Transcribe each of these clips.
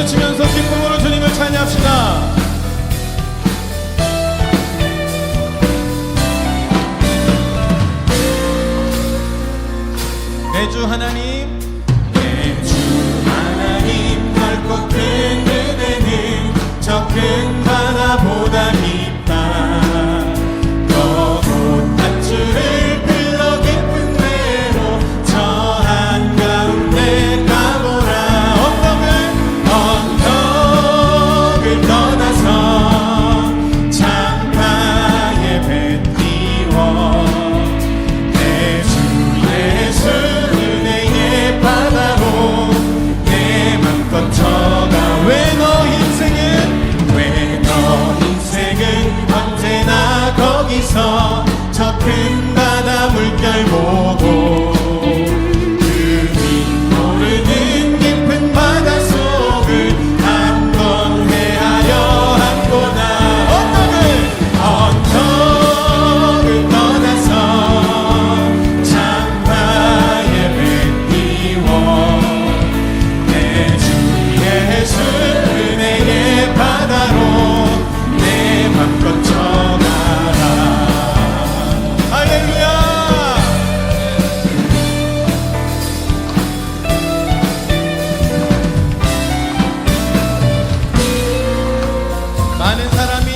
박수 치면서 기쁨으로 주님을 찬양합시다. 내 주 하나님, 내 주 하나님, 넓고 큰 은혜는 저 큰 바다보다 깊다. 더 못한 줄을 흘러 깊은 데로 저 한가운데 가보라. 언덕을 떠나서 창가에 배 띄워 내 주 예수 은혜의 바다로 내 맘껏 쳐가. 왜 너 인생은 언제나 거기서 저 큰 바다 물결 보고 그 윗 모르는 깊은 바다 속을 한번 헤아려 한보다. 언덕을 떠나서 창가에 배 띄워 내 주 예수 은혜의 바다로 내 맘껏 쳐가라. 할렐루야. 많은 사람이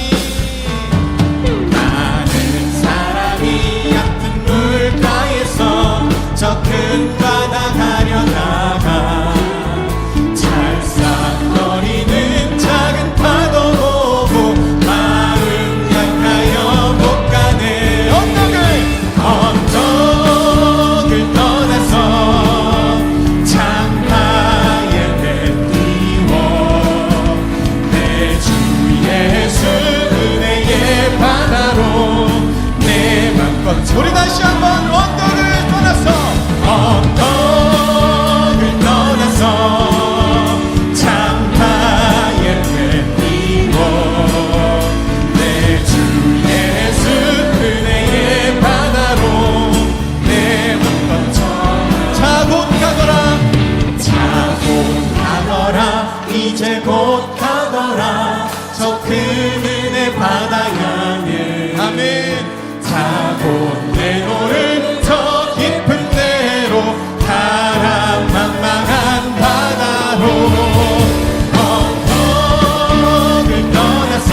얕은 물가에서 저 큰 바다 가려다가 찰싹거리는 작은 파도 보고 마음 약하여 못 가네. 언덕을 떠나서 창가에 배 띄워 내 주 예수 은혜의 바다로 내 맘껏 쳐. 우리 다시 한번 언덕을 떠나서 창가에 배 띄워 내 주 예수 은혜의 바다로 내 맘껏 쳐. 자 곧 가더라 이제 곧 가더라 저 큰 은혜 바다 향해. 아멘. 자 곧 내 노를 더 깊은 데로 가라. 망망한 바다로 언덕을 떠나서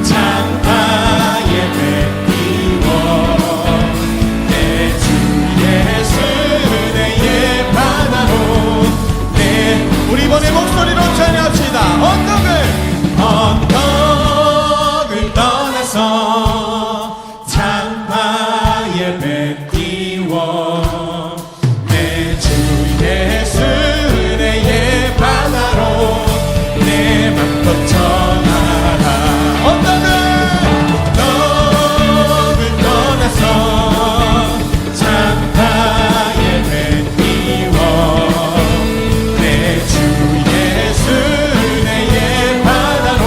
창가에 배 띄워 내 주 예수 은혜의 바다로 내. 우리 이번에 목소리로 찬양합시다. 언덕을 떠나서 창가에 배 띄워 내 주 예수 은혜의 바다로 내 맘껏 전하라. 언덕을 떠나서 창가에 배 띄워 내 주 예수 은혜의 바다로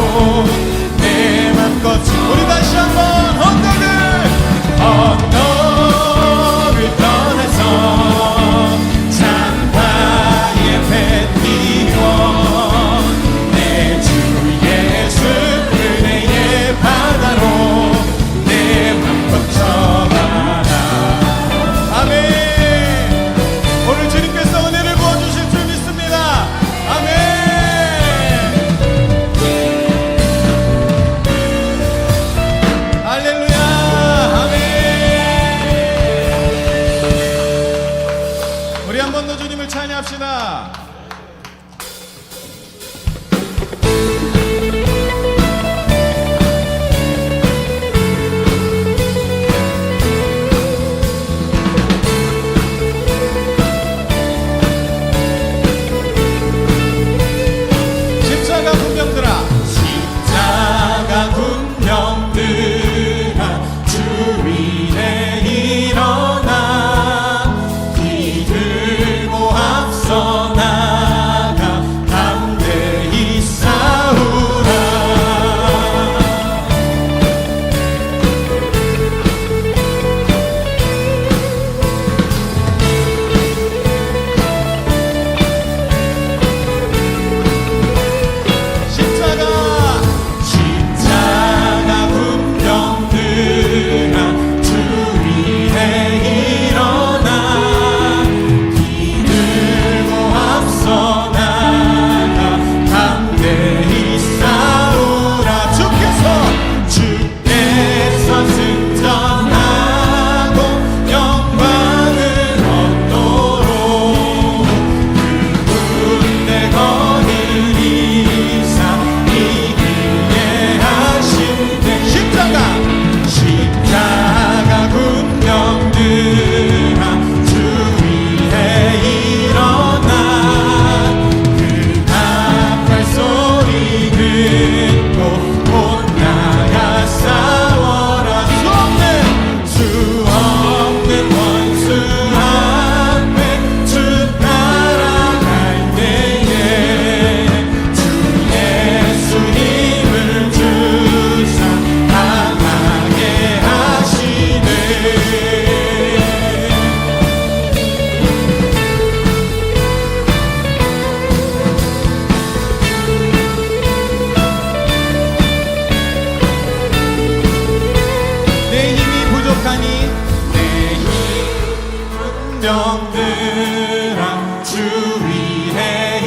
병들아 주 위에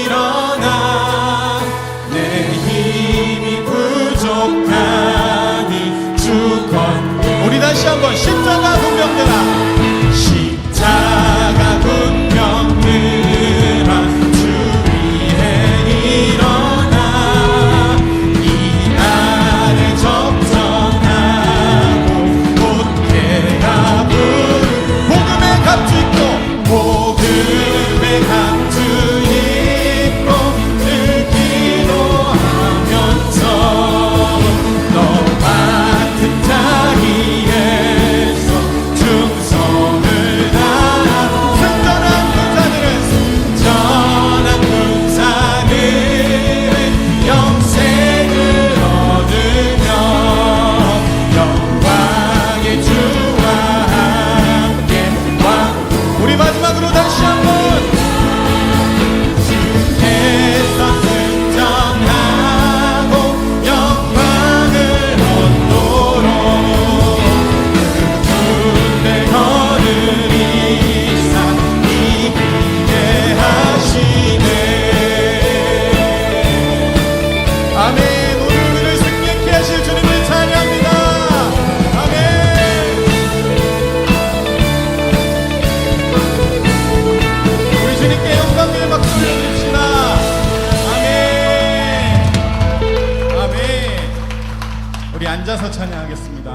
일어나 내 힘이 부족하니 주 건능 우리 다시 한번 십자가 군병들아 십자가 군병들아 주 위에 일어나 이 날에 적정하고 못해야 복음의 갑주 입고 복음의 감주 입고 늘 기도하면서 너 같은 자리에서 충성을 다하고 승전한 군사들은 전한 군사들은 영생을 얻으며 영광의 주와 함께 우리 마지막으로 다시 한번 주께서 승전하고 영광을 얻도록 그 군대 걸으리사 이기게 하시네 아멘. 오늘 우리를 승리케 하실 주님을 찬양합니다. 아멘. 우리 주님께 영광의 박수 올려드립시다. 아멘. 아멘. 우리 앉아서 찬양하겠습니다.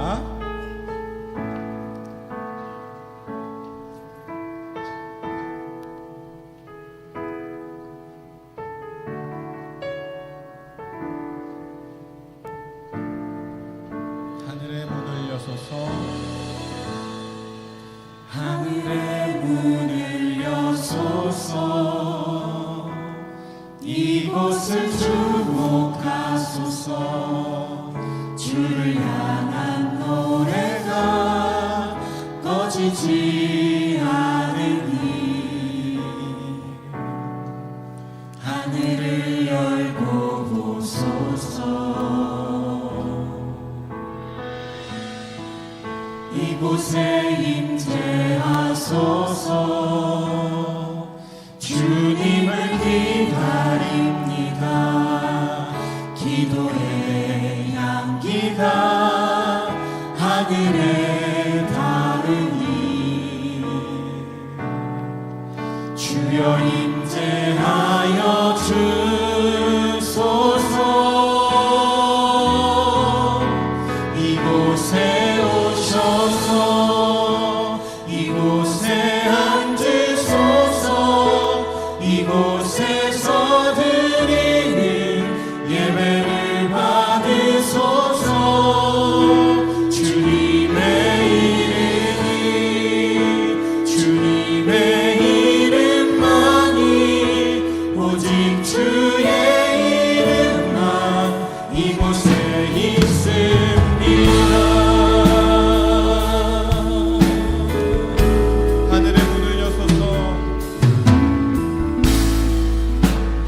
하늘의 문을 여소서 하늘의 문을 여소서 이곳을 주목하소서 주를 향한 노래가 꺼지지 않으니 하늘을 열고 보소서 이곳에 임재하소서 주님을 기다립니다 기도의 향기가 하늘에 닿으니 주여 임재하여 주소서 이곳에 오셔서 이곳에 앉으소서 이곳에서 드리는 예배를 받으소서 주님의 이름만이 오직 주의 이름만 이곳에 있습니다 하늘의 문을 여소서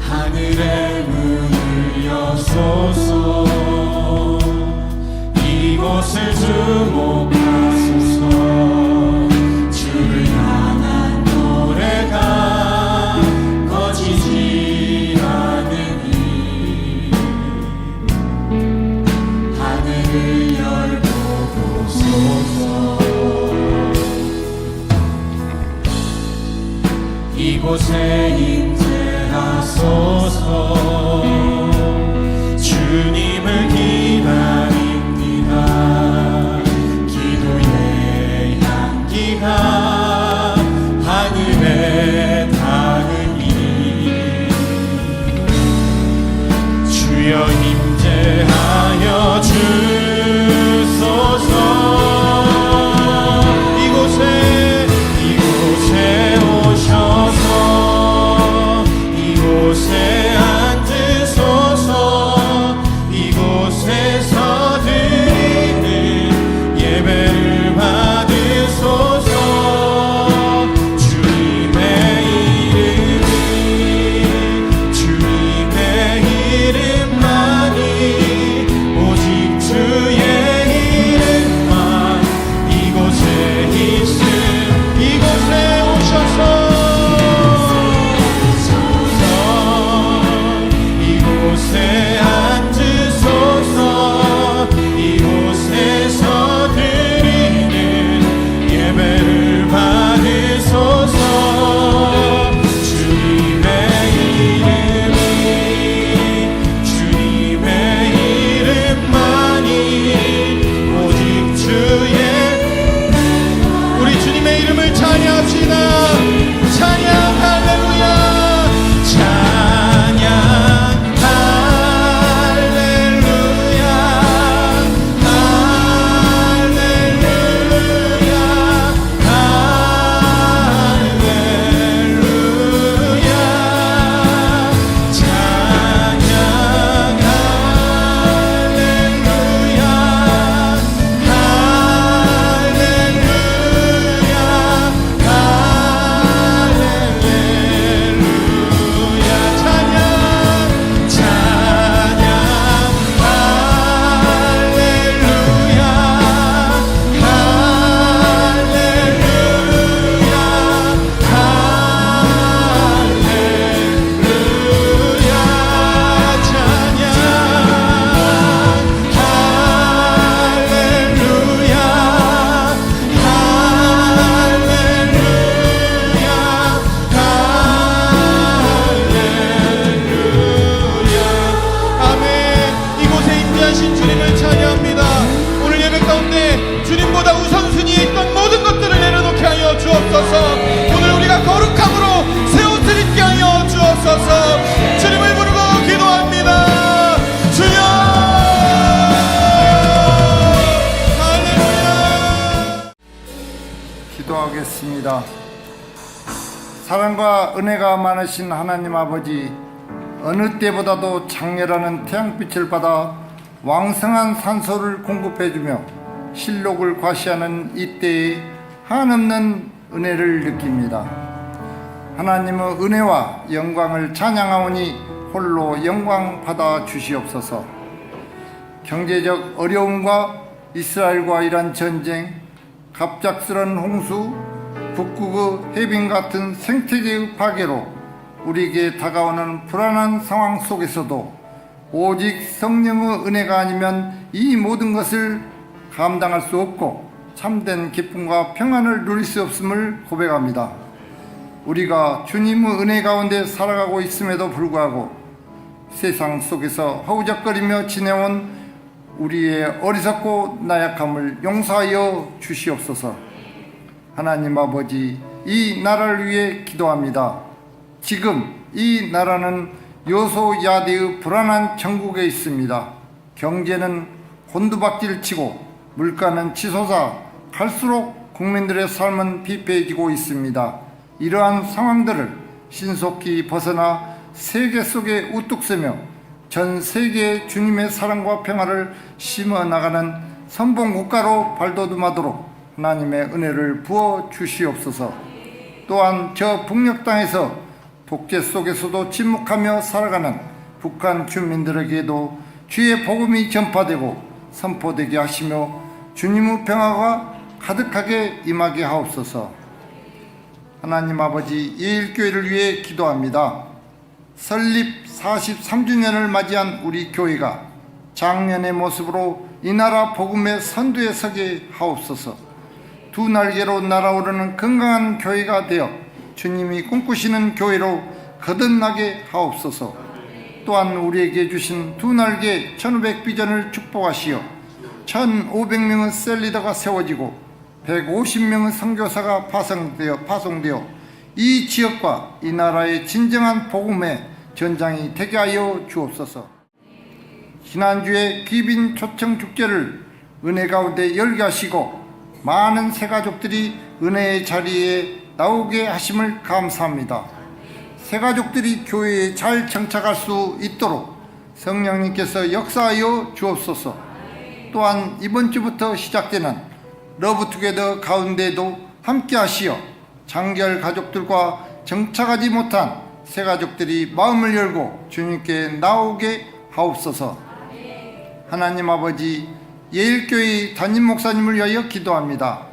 하늘의 문을 여소서 이곳을 주목하소서 주를 향한 노래가 꺼지지 않으니 하늘을 열고 보소서 이곳에 임재하소서 주님을 기다립니다 기도의 향기가 하늘에 닿으니 주여 임재하여 주소서 이곳에 오셔서 이곳에 앉으소서 이곳에서 드리는 예배를 받으소서 주님의 이름만이 오직 주의 기도하겠습니다. 사랑과 은혜가 많으신 하나님 아버지, 어느 때보다도 장렬하는 태양빛을 받아 왕성한 산소를 공급해주며 실록을 과시하는 이때에 한없는 은혜를 느낍니다. 하나님의 은혜와 영광을 찬양하오니 홀로 영광 받아 주시옵소서. 경제적 어려움과 이스라엘과 이란 전쟁, 갑작스런 홍수, 북극의 해빙 같은 생태계의 파괴로 우리에게 다가오는 불안한 상황 속에서도 오직 성령의 은혜가 아니면 이 모든 것을 감당할 수 없고 참된 기쁨과 평안을 누릴 수 없음을 고백합니다. 우리가 주님의 은혜 가운데 살아가고 있음에도 불구하고 세상 속에서 허우적거리며 지내온 우리의 어리석고 나약함을 용서하여 주시옵소서. 하나님 아버지, 이 나라를 위해 기도합니다. 지금 이 나라는 요소야대의 불안한 정국에 있습니다. 경제는 곤두박질치고 물가는 치솟아 갈수록 국민들의 삶은 피폐해지고 있습니다. 이러한 상황들을 신속히 벗어나 세계 속에 우뚝 서며 전 세계에 주님의 사랑과 평화를 심어 나가는 선봉 국가로 발돋움하도록 하나님의 은혜를 부어 주시옵소서. 또한 저 북녘 땅에서 독재 속에서도 침묵하며 살아가는 북한 주민들에게도 주의 복음이 전파되고 선포되게 하시며 주님의 평화가 가득하게 임하게 하옵소서. 하나님 아버지, 예일교회를 위해 기도합니다. 설립 43주년을 맞이한 우리 교회가 작년의 모습으로 이 나라 복음의 선두에 서게 하옵소서. 두 날개로 날아오르는 건강한 교회가 되어 주님이 꿈꾸시는 교회로 거듭나게 하옵소서. 또한 우리에게 주신 두 날개 1500 비전을 축복하시어 1500명의 셀리더가 세워지고 150명의 선교사가 파송되어 이 지역과 이 나라의 진정한 복음의 전장이 되게 하여 주옵소서. 지난주에 귀빈 초청 축제를 은혜 가운데 열게 하시고 많은 새가족들이 은혜의 자리에 나오게 하심을 감사합니다. 새가족들이 교회에 잘 정착할 수 있도록 성령님께서 역사하여 주옵소서. 또한 이번 주부터 시작되는 러브투게더 가운데도 함께 하시어 장결 가족들과 정착하지 못한 새가족들이 마음을 열고 주님께 나오게 하옵소서. 하나님 아버지, 예일교회 담임 목사님을 위하여 기도합니다.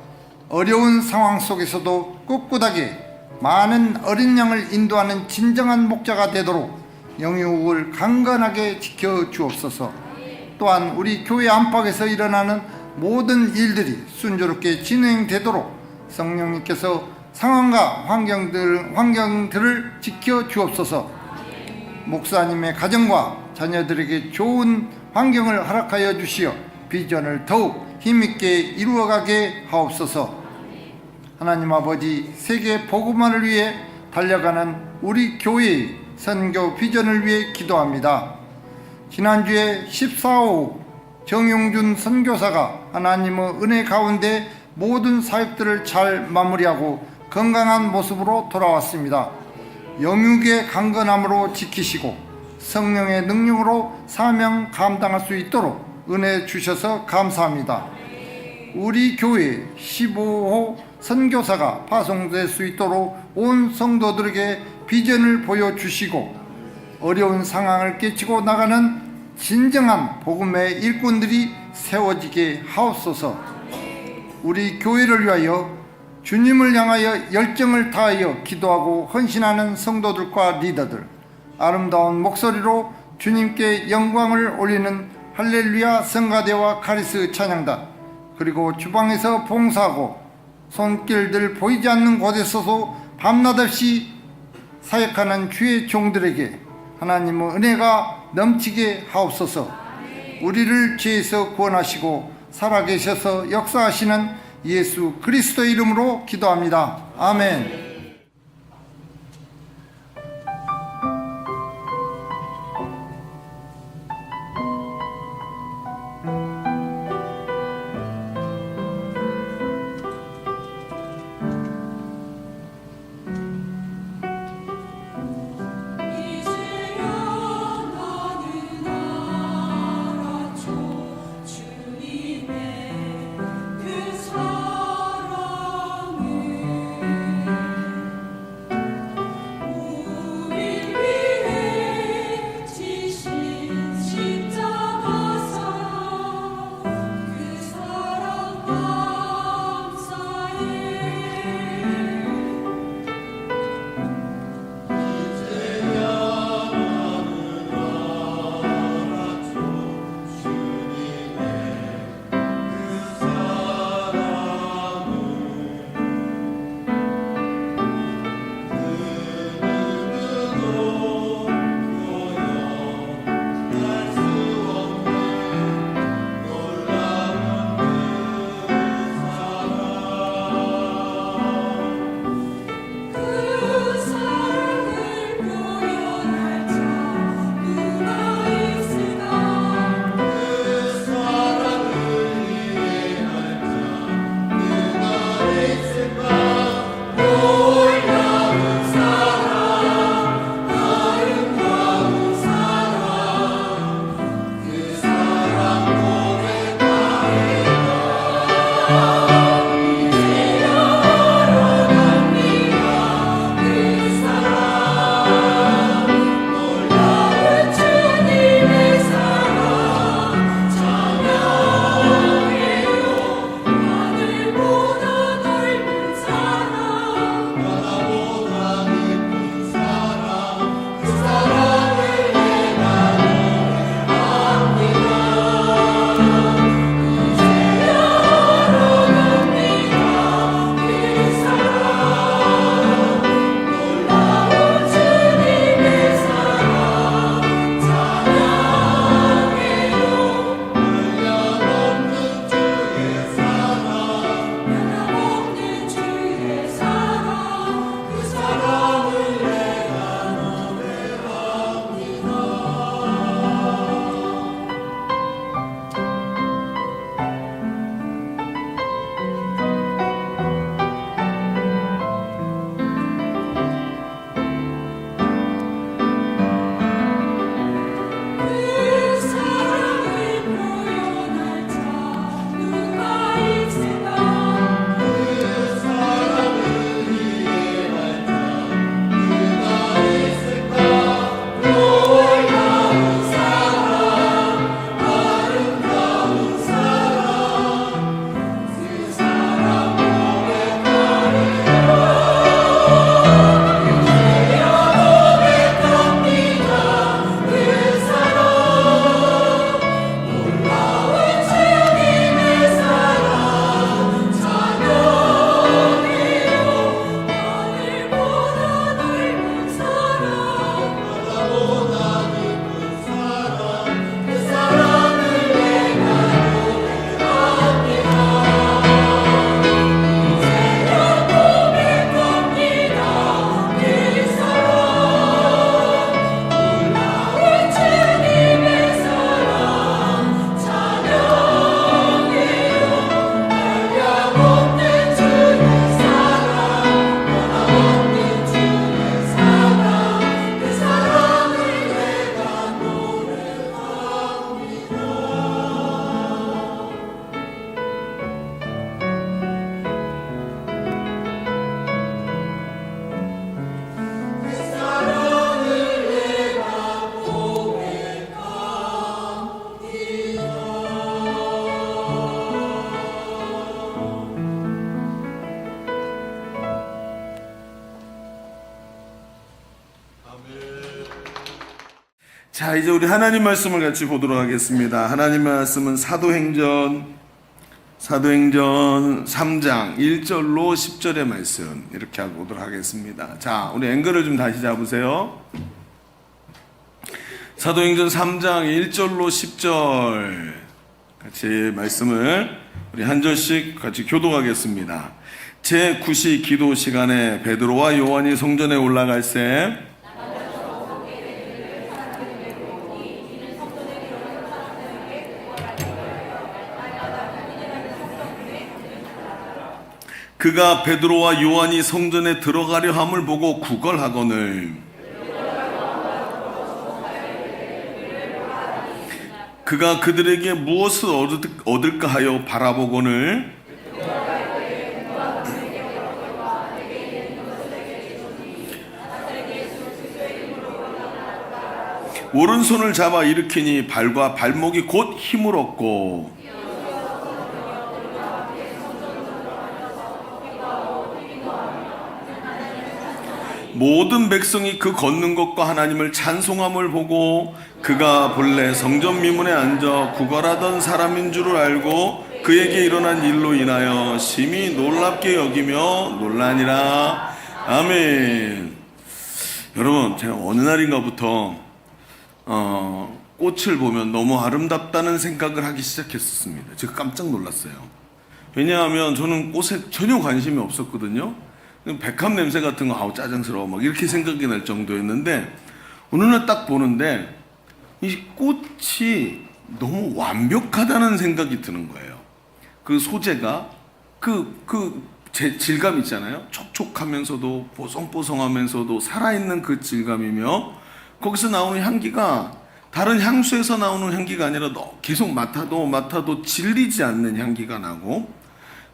어려운 상황 속에서도 꿋꿋하게 많은 어린 양을 인도하는 진정한 목자가 되도록 영육을 강건하게 지켜 주옵소서. 또한 우리 교회 안팎에서 일어나는 모든 일들이 순조롭게 진행되도록 성령님께서 상황과 환경들을 지켜 주옵소서. 목사님의 가정과 자녀들에게 좋은 환경을 허락하여 주시어 비전을 더욱 힘있게 이루어가게 하옵소서. 하나님 아버지, 세계 복음화를 위해 달려가는 우리 교회의 선교 비전을 위해 기도합니다. 지난주에 14호 정용준 선교사가 하나님의 은혜 가운데 모든 사역들을 잘 마무리하고 건강한 모습으로 돌아왔습니다. 영육의 강건함으로 지키시고 성령의 능력으로 사명 감당할 수 있도록 은혜 주셔서 감사합니다. 우리 교회 15호 선교사가 파송될 수 있도록 온 성도들에게 비전을 보여주시고 어려운 상황을 깨치고 나가는 진정한 복음의 일꾼들이 세워지게 하옵소서. 우리 교회를 위하여 주님을 향하여 열정을 다하여 기도하고 헌신하는 성도들과 리더들, 아름다운 목소리로 주님께 영광을 올리는 할렐루야 성가대와 카리스 찬양단, 그리고 주방에서 봉사하고 손길들 보이지 않는 곳에서도 밤낮 없이 사역하는 주의 종들에게 하나님의 은혜가 넘치게 하옵소서. 우리를 죄에서 구원하시고 살아계셔서 역사하시는 예수 그리스도의 이름으로 기도합니다. 아멘. 자, 이제 우리 하나님 말씀을 같이 보도록 하겠습니다. 하나님 말씀은 사도행전 3장 1절로 10절의 말씀 이렇게 하고 보도록 하겠습니다. 자, 우리 앵글을 좀 다시 잡으세요. 사도행전 3장 1절로 10절 같이 말씀을 우리 한 절씩 같이 교독하겠습니다. 제9시 기도 시간에 베드로와 요한이 성전에 올라갈새 그가 베드로와 요한이 성전에 들어가려 함을 보고 구걸하거늘 그가 그들에게 무엇을 얻을까 하여 바라보거늘 오른손을 잡아 일으키니 발과 발목이 곧 힘을 얻고 모든 백성이 그 걷는 것과 하나님을 찬송함을 보고 그가 본래 성전 미문에 앉아 구걸하던 사람인 줄을 알고 그에게 일어난 일로 인하여 심히 놀랍게 여기며 놀라니라. 아멘. 여러분, 제가 어느 날인가부터 꽃을 보면 너무 아름답다는 생각을 하기 시작했었습니다. 제가 깜짝 놀랐어요. 왜냐하면 저는 꽃에 전혀 관심이 없었거든요. 백합 냄새 같은 거 아우 짜증스러워 막 이렇게 생각이 날 정도였는데 어느 날 딱 보는데 이 꽃이 너무 완벽하다는 생각이 드는 거예요. 그 소재가 제 질감 있잖아요. 촉촉하면서도 뽀송뽀송하면서도 살아있는 그 질감이며 거기서 나오는 향기가 다른 향수에서 나오는 향기가 아니라 계속 맡아도 질리지 않는 향기가 나고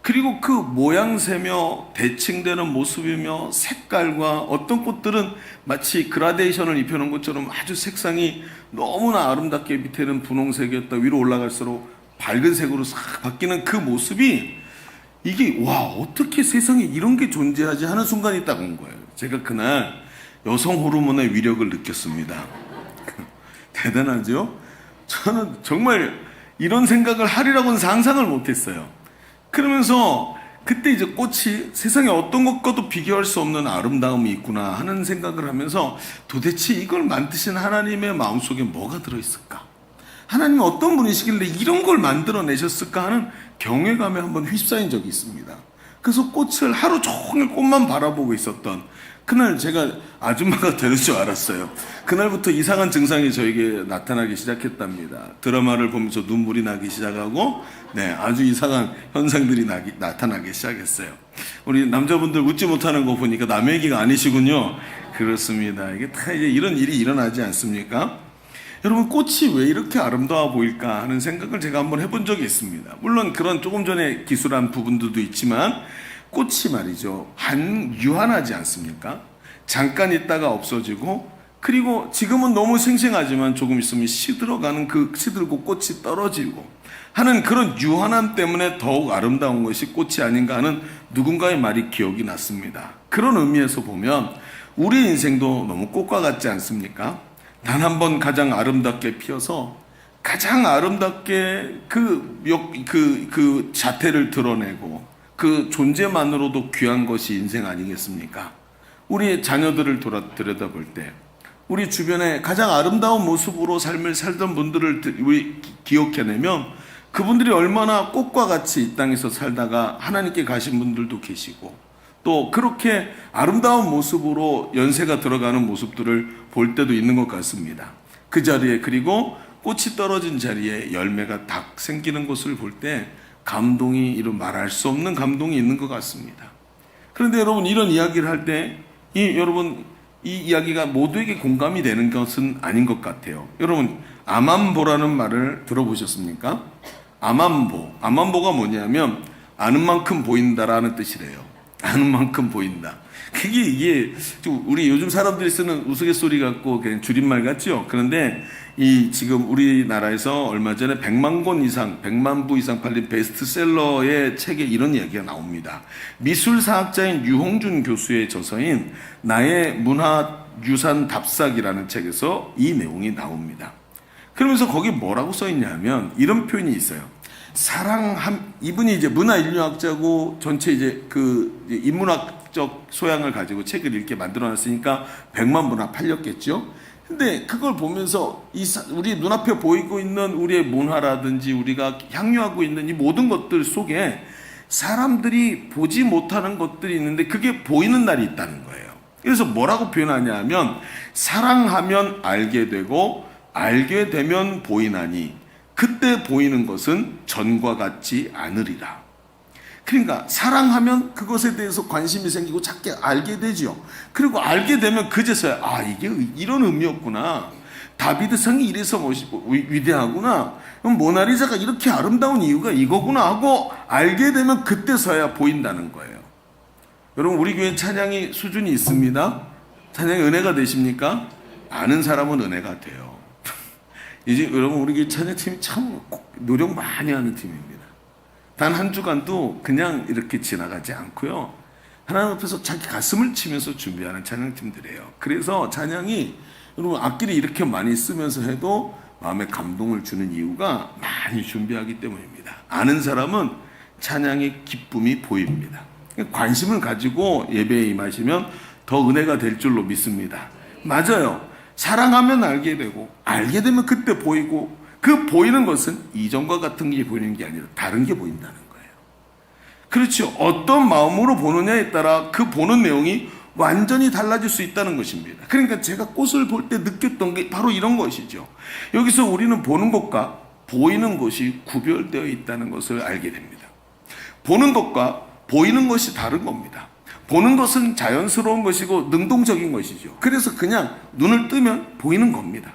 그리고 그 모양새며 대칭되는 모습이며 색깔과 어떤 꽃들은 마치 그라데이션을 입혀놓은 것처럼 아주 색상이 너무나 아름답게 밑에는 분홍색이었다 위로 올라갈수록 밝은 색으로 싹 바뀌는 그 모습이 이게 와 어떻게 세상에 이런 게 존재하지 하는 순간이 딱 온 거예요. 제가 그날 여성 호르몬의 위력을 느꼈습니다. 대단하죠? 저는 정말 이런 생각을 하리라고는 상상을 못했어요. 그러면서 그때 이제 꽃이 세상에 어떤 것과도 비교할 수 없는 아름다움이 있구나 하는 생각을 하면서 도대체 이걸 만드신 하나님의 마음속에 뭐가 들어있을까? 하나님이 어떤 분이시길래 이런 걸 만들어내셨을까 하는 경외감에 한번 휩싸인 적이 있습니다. 그래서 꽃을 하루 종일 꽃만 바라보고 있었던 그날 제가 아줌마가 되는 줄 알았어요. 그날부터 이상한 증상이 저에게 나타나기 시작했답니다. 드라마를 보면서 눈물이 나기 시작하고 아주 이상한 현상들이 나타나기 시작했어요. 우리 남자분들 웃지 못하는 거 보니까 남의 얘기가 아니시군요. 그렇습니다. 이게 다 이제 이런 일이 일어나지 않습니까? 여러분 꽃이 왜 이렇게 아름다워 보일까 하는 생각을 제가 한번 해본 적이 있습니다. 물론 그런 조금 전에 기술한 부분들도 있지만 꽃이 말이죠 유한하지 않습니까? 잠깐 있다가 없어지고 그리고 지금은 너무 생생하지만 조금 있으면 시들어가는 그 시들고 꽃이 떨어지고 하는 그런 유한함 때문에 더욱 아름다운 것이 꽃이 아닌가 하는 누군가의 말이 기억이 났습니다. 그런 의미에서 보면 우리 인생도 너무 꽃과 같지 않습니까? 단 한 번 가장 아름답게 피어서 가장 아름답게 그 자태를 드러내고 그 존재만으로도 귀한 것이 인생 아니겠습니까? 우리 자녀들을 들여다볼 때 우리 주변에 가장 아름다운 모습으로 삶을 살던 분들을 우리 기억해내면 그분들이 얼마나 꽃과 같이 이 땅에서 살다가 하나님께 가신 분들도 계시고 또 그렇게 아름다운 모습으로 연세가 들어가는 모습들을 볼 때도 있는 것 같습니다. 그 자리에 그리고 꽃이 떨어진 자리에 열매가 딱 생기는 것을 볼 때 감동이 이런 말할 수 없는 감동이 있는 것 같습니다. 그런데 여러분 이런 이야기를 할 때 여러분 이 이야기가 모두에게 공감이 되는 것은 아닌 것 같아요. 여러분 아만보라는 말을 들어보셨습니까? 아만보가 뭐냐면 아는 만큼 보인다라는 뜻이래요. 아는 만큼 보인다. 이게 우리 요즘 사람들이 쓰는 우스갯소리 같고 그냥 줄임말 같죠. 그런데 지금 우리나라에서 얼마 전에 100만 부 이상 팔린 베스트셀러의 책에 이런 이야기가 나옵니다. 미술사학자인 유홍준 교수의 저서인 나의 문화 유산 답사기라는 책에서 이 내용이 나옵니다. 그러면서 거기 뭐라고 써 있냐면 이런 표현이 있어요. 이분이 이제 문화인류학자고 전체 이제 그 인문학적 소양을 가지고 책을 이렇게 만들어 놨으니까 100만 부나 팔렸겠죠. 근데 그걸 보면서 우리 눈앞에 보이고 있는 우리의 문화라든지 우리가 향유하고 있는 이 모든 것들 속에 사람들이 보지 못하는 것들이 있는데 그게 보이는 날이 있다는 거예요. 그래서 뭐라고 표현하냐 하면 사랑하면 알게 되고 알게 되면 보이나니 그때 보이는 것은 전과 같지 않으리라. 그러니까 사랑하면 그것에 대해서 관심이 생기고 찾게 알게 되지요. 그리고 알게 되면 그제서야 이게 이런 의미였구나. 다비드성이 이래서 멋있고 위대하구나. 그럼 모나리자가 이렇게 아름다운 이유가 이거구나 하고 알게 되면 그때서야 보인다는 거예요. 여러분 우리 교회 찬양이 수준이 있습니다. 찬양이 은혜가 되십니까? 아는 사람은 은혜가 돼요. 이제 여러분 우리 교회 찬양팀이 참 노력 많이 하는 팀입니다. 단 한 주간도 그냥 이렇게 지나가지 않고요. 하나님 앞에서 자기 가슴을 치면서 준비하는 찬양팀들이에요. 그래서 찬양이 여러분 악기를 이렇게 많이 쓰면서 해도 마음에 감동을 주는 이유가 많이 준비하기 때문입니다. 아는 사람은 찬양의 기쁨이 보입니다. 관심을 가지고 예배에 임하시면 더 은혜가 될 줄로 믿습니다. 맞아요. 사랑하면 알게 되고 알게 되면 그때 보이고 그 보이는 것은 이전과 같은 게 보이는 게 아니라 다른 게 보인다는 거예요. 그렇죠. 어떤 마음으로 보느냐에 따라 그 보는 내용이 완전히 달라질 수 있다는 것입니다. 그러니까 제가 꽃을 볼 때 느꼈던 게 바로 이런 것이죠. 여기서 우리는 보는 것과 보이는 것이 구별되어 있다는 것을 알게 됩니다. 보는 것과 보이는 것이 다른 겁니다. 보는 것은 자연스러운 것이고 능동적인 것이죠. 그래서 그냥 눈을 뜨면 보이는 겁니다.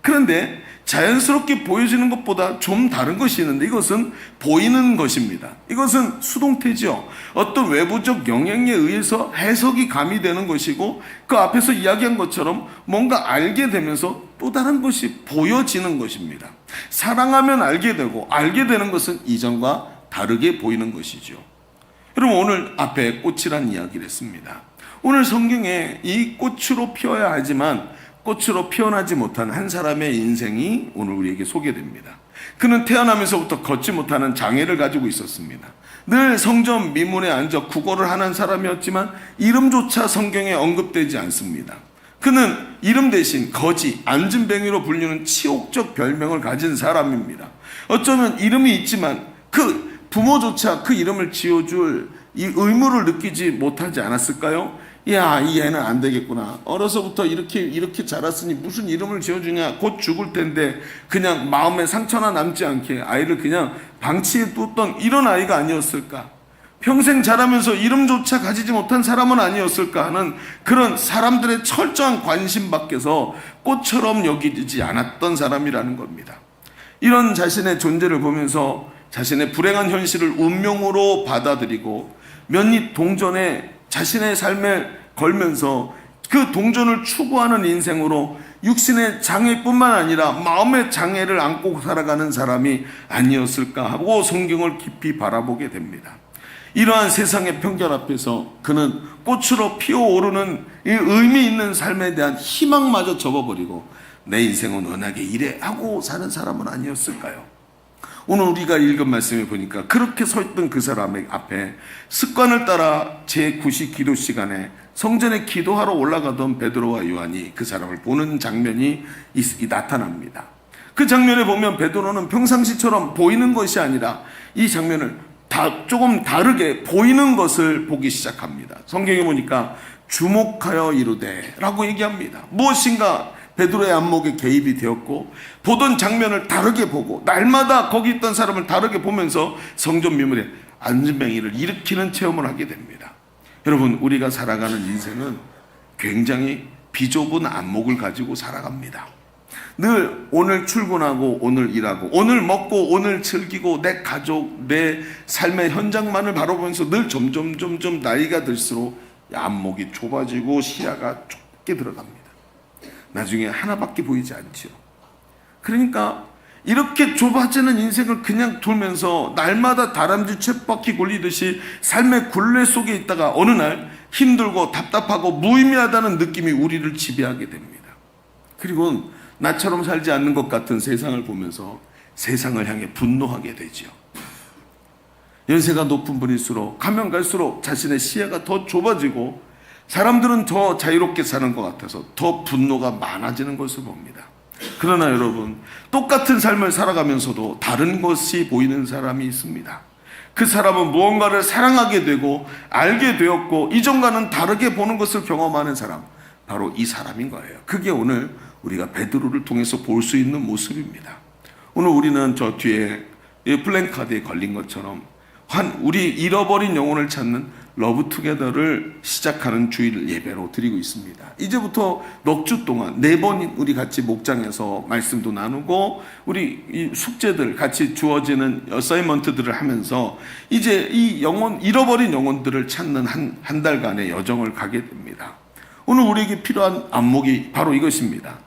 그런데 자연스럽게 보여지는 것보다 좀 다른 것이 있는데 이것은 보이는 것입니다. 이것은 수동태죠. 어떤 외부적 영향에 의해서 해석이 가미되는 것이고 그 앞에서 이야기한 것처럼 뭔가 알게 되면서 또 다른 것이 보여지는 것입니다. 사랑하면 알게 되고 알게 되는 것은 이전과 다르게 보이는 것이죠. 여러분 오늘 앞에 꽃이란 이야기를 했습니다. 오늘 성경에 이 꽃으로 피어야 하지만 꽃으로 피어나지 못한 한 사람의 인생이 오늘 우리에게 소개됩니다. 그는 태어나면서부터 걷지 못하는 장애를 가지고 있었습니다. 늘 성전 미문에 앉아 구걸을 하는 사람이었지만 이름조차 성경에 언급되지 않습니다. 그는 이름 대신 거지, 앉은뱅이로 불리는 치욕적 별명을 가진 사람입니다. 어쩌면 이름이 있지만 그 부모조차 그 이름을 지어줄 이 의무를 느끼지 못하지 않았을까요? 야, 이 애는 안 되겠구나. 어려서부터 이렇게 자랐으니 무슨 이름을 지어주냐. 곧 죽을 텐데 그냥 마음에 상처나 남지 않게 아이를 그냥 방치해 뒀던 이런 아이가 아니었을까? 평생 자라면서 이름조차 가지지 못한 사람은 아니었을까 하는 그런 사람들의 철저한 관심 밖에서 꽃처럼 여기지 않았던 사람이라는 겁니다. 이런 자신의 존재를 보면서 자신의 불행한 현실을 운명으로 받아들이고 몇입 동전에 자신의 삶에 걸면서 그 동전을 추구하는 인생으로 육신의 장애뿐만 아니라 마음의 장애를 안고 살아가는 사람이 아니었을까 하고 성경을 깊이 바라보게 됩니다. 이러한 세상의 편견 앞에서 그는 꽃으로 피어오르는 이 의미 있는 삶에 대한 희망마저 접어버리고 내 인생은 은하게 이래 하고 사는 사람은 아니었을까요? 오늘 우리가 읽은 말씀에 보니까 그렇게 서 있던 그 사람의 앞에 습관을 따라 제9시 기도 시간에 성전에 기도하러 올라가던 베드로와 요한이 그 사람을 보는 장면이 나타납니다. 그 장면에 보면 베드로는 평상시처럼 보이는 것이 아니라 이 장면을 조금 다르게 보이는 것을 보기 시작합니다. 성경에 보니까 주목하여 이르되 라고 얘기합니다. 무엇인가 베드로의 안목에 개입이 되었고 보던 장면을 다르게 보고 날마다 거기 있던 사람을 다르게 보면서 성전 미문에 앉은뱅이를 일으키는 체험을 하게 됩니다. 여러분 우리가 살아가는 인생은 굉장히 비좁은 안목을 가지고 살아갑니다. 늘 오늘 출근하고 오늘 일하고 오늘 먹고 오늘 즐기고 내 가족 내 삶의 현장만을 바라보면서 늘 점점 나이가 들수록 안목이 좁아지고 시야가 좁게 들어갑니다. 나중에 하나밖에 보이지 않죠. 그러니까 이렇게 좁아지는 인생을 그냥 돌면서 날마다 다람쥐 쳇바퀴 굴리듯이 삶의 굴레 속에 있다가 어느 날 힘들고 답답하고 무의미하다는 느낌이 우리를 지배하게 됩니다. 그리고 나처럼 살지 않는 것 같은 세상을 보면서 세상을 향해 분노하게 되지요. 연세가 높은 분일수록 가면 갈수록 자신의 시야가 더 좁아지고 사람들은 더 자유롭게 사는 것 같아서 더 분노가 많아지는 것을 봅니다. 그러나 여러분, 똑같은 삶을 살아가면서도 다른 것이 보이는 사람이 있습니다. 그 사람은 무언가를 사랑하게 되고 알게 되었고 이전과는 다르게 보는 것을 경험하는 사람, 바로 이 사람인 거예요. 그게 오늘 우리가 베드로를 통해서 볼 수 있는 모습입니다. 오늘 우리는 저 뒤에 플랜카드에 걸린 것처럼 우리 잃어버린 영혼을 찾는 러브투게더를 시작하는 주일 예배로 드리고 있습니다. 이제부터 넉 주 동안 4번 우리 같이 목장에서 말씀도 나누고 우리 이 숙제들 같이 주어지는 어사이먼트들을 하면서 이제 이 잃어버린 영혼들을 찾는 한 달간의 여정을 가게 됩니다. 오늘 우리에게 필요한 안목이 바로 이것입니다.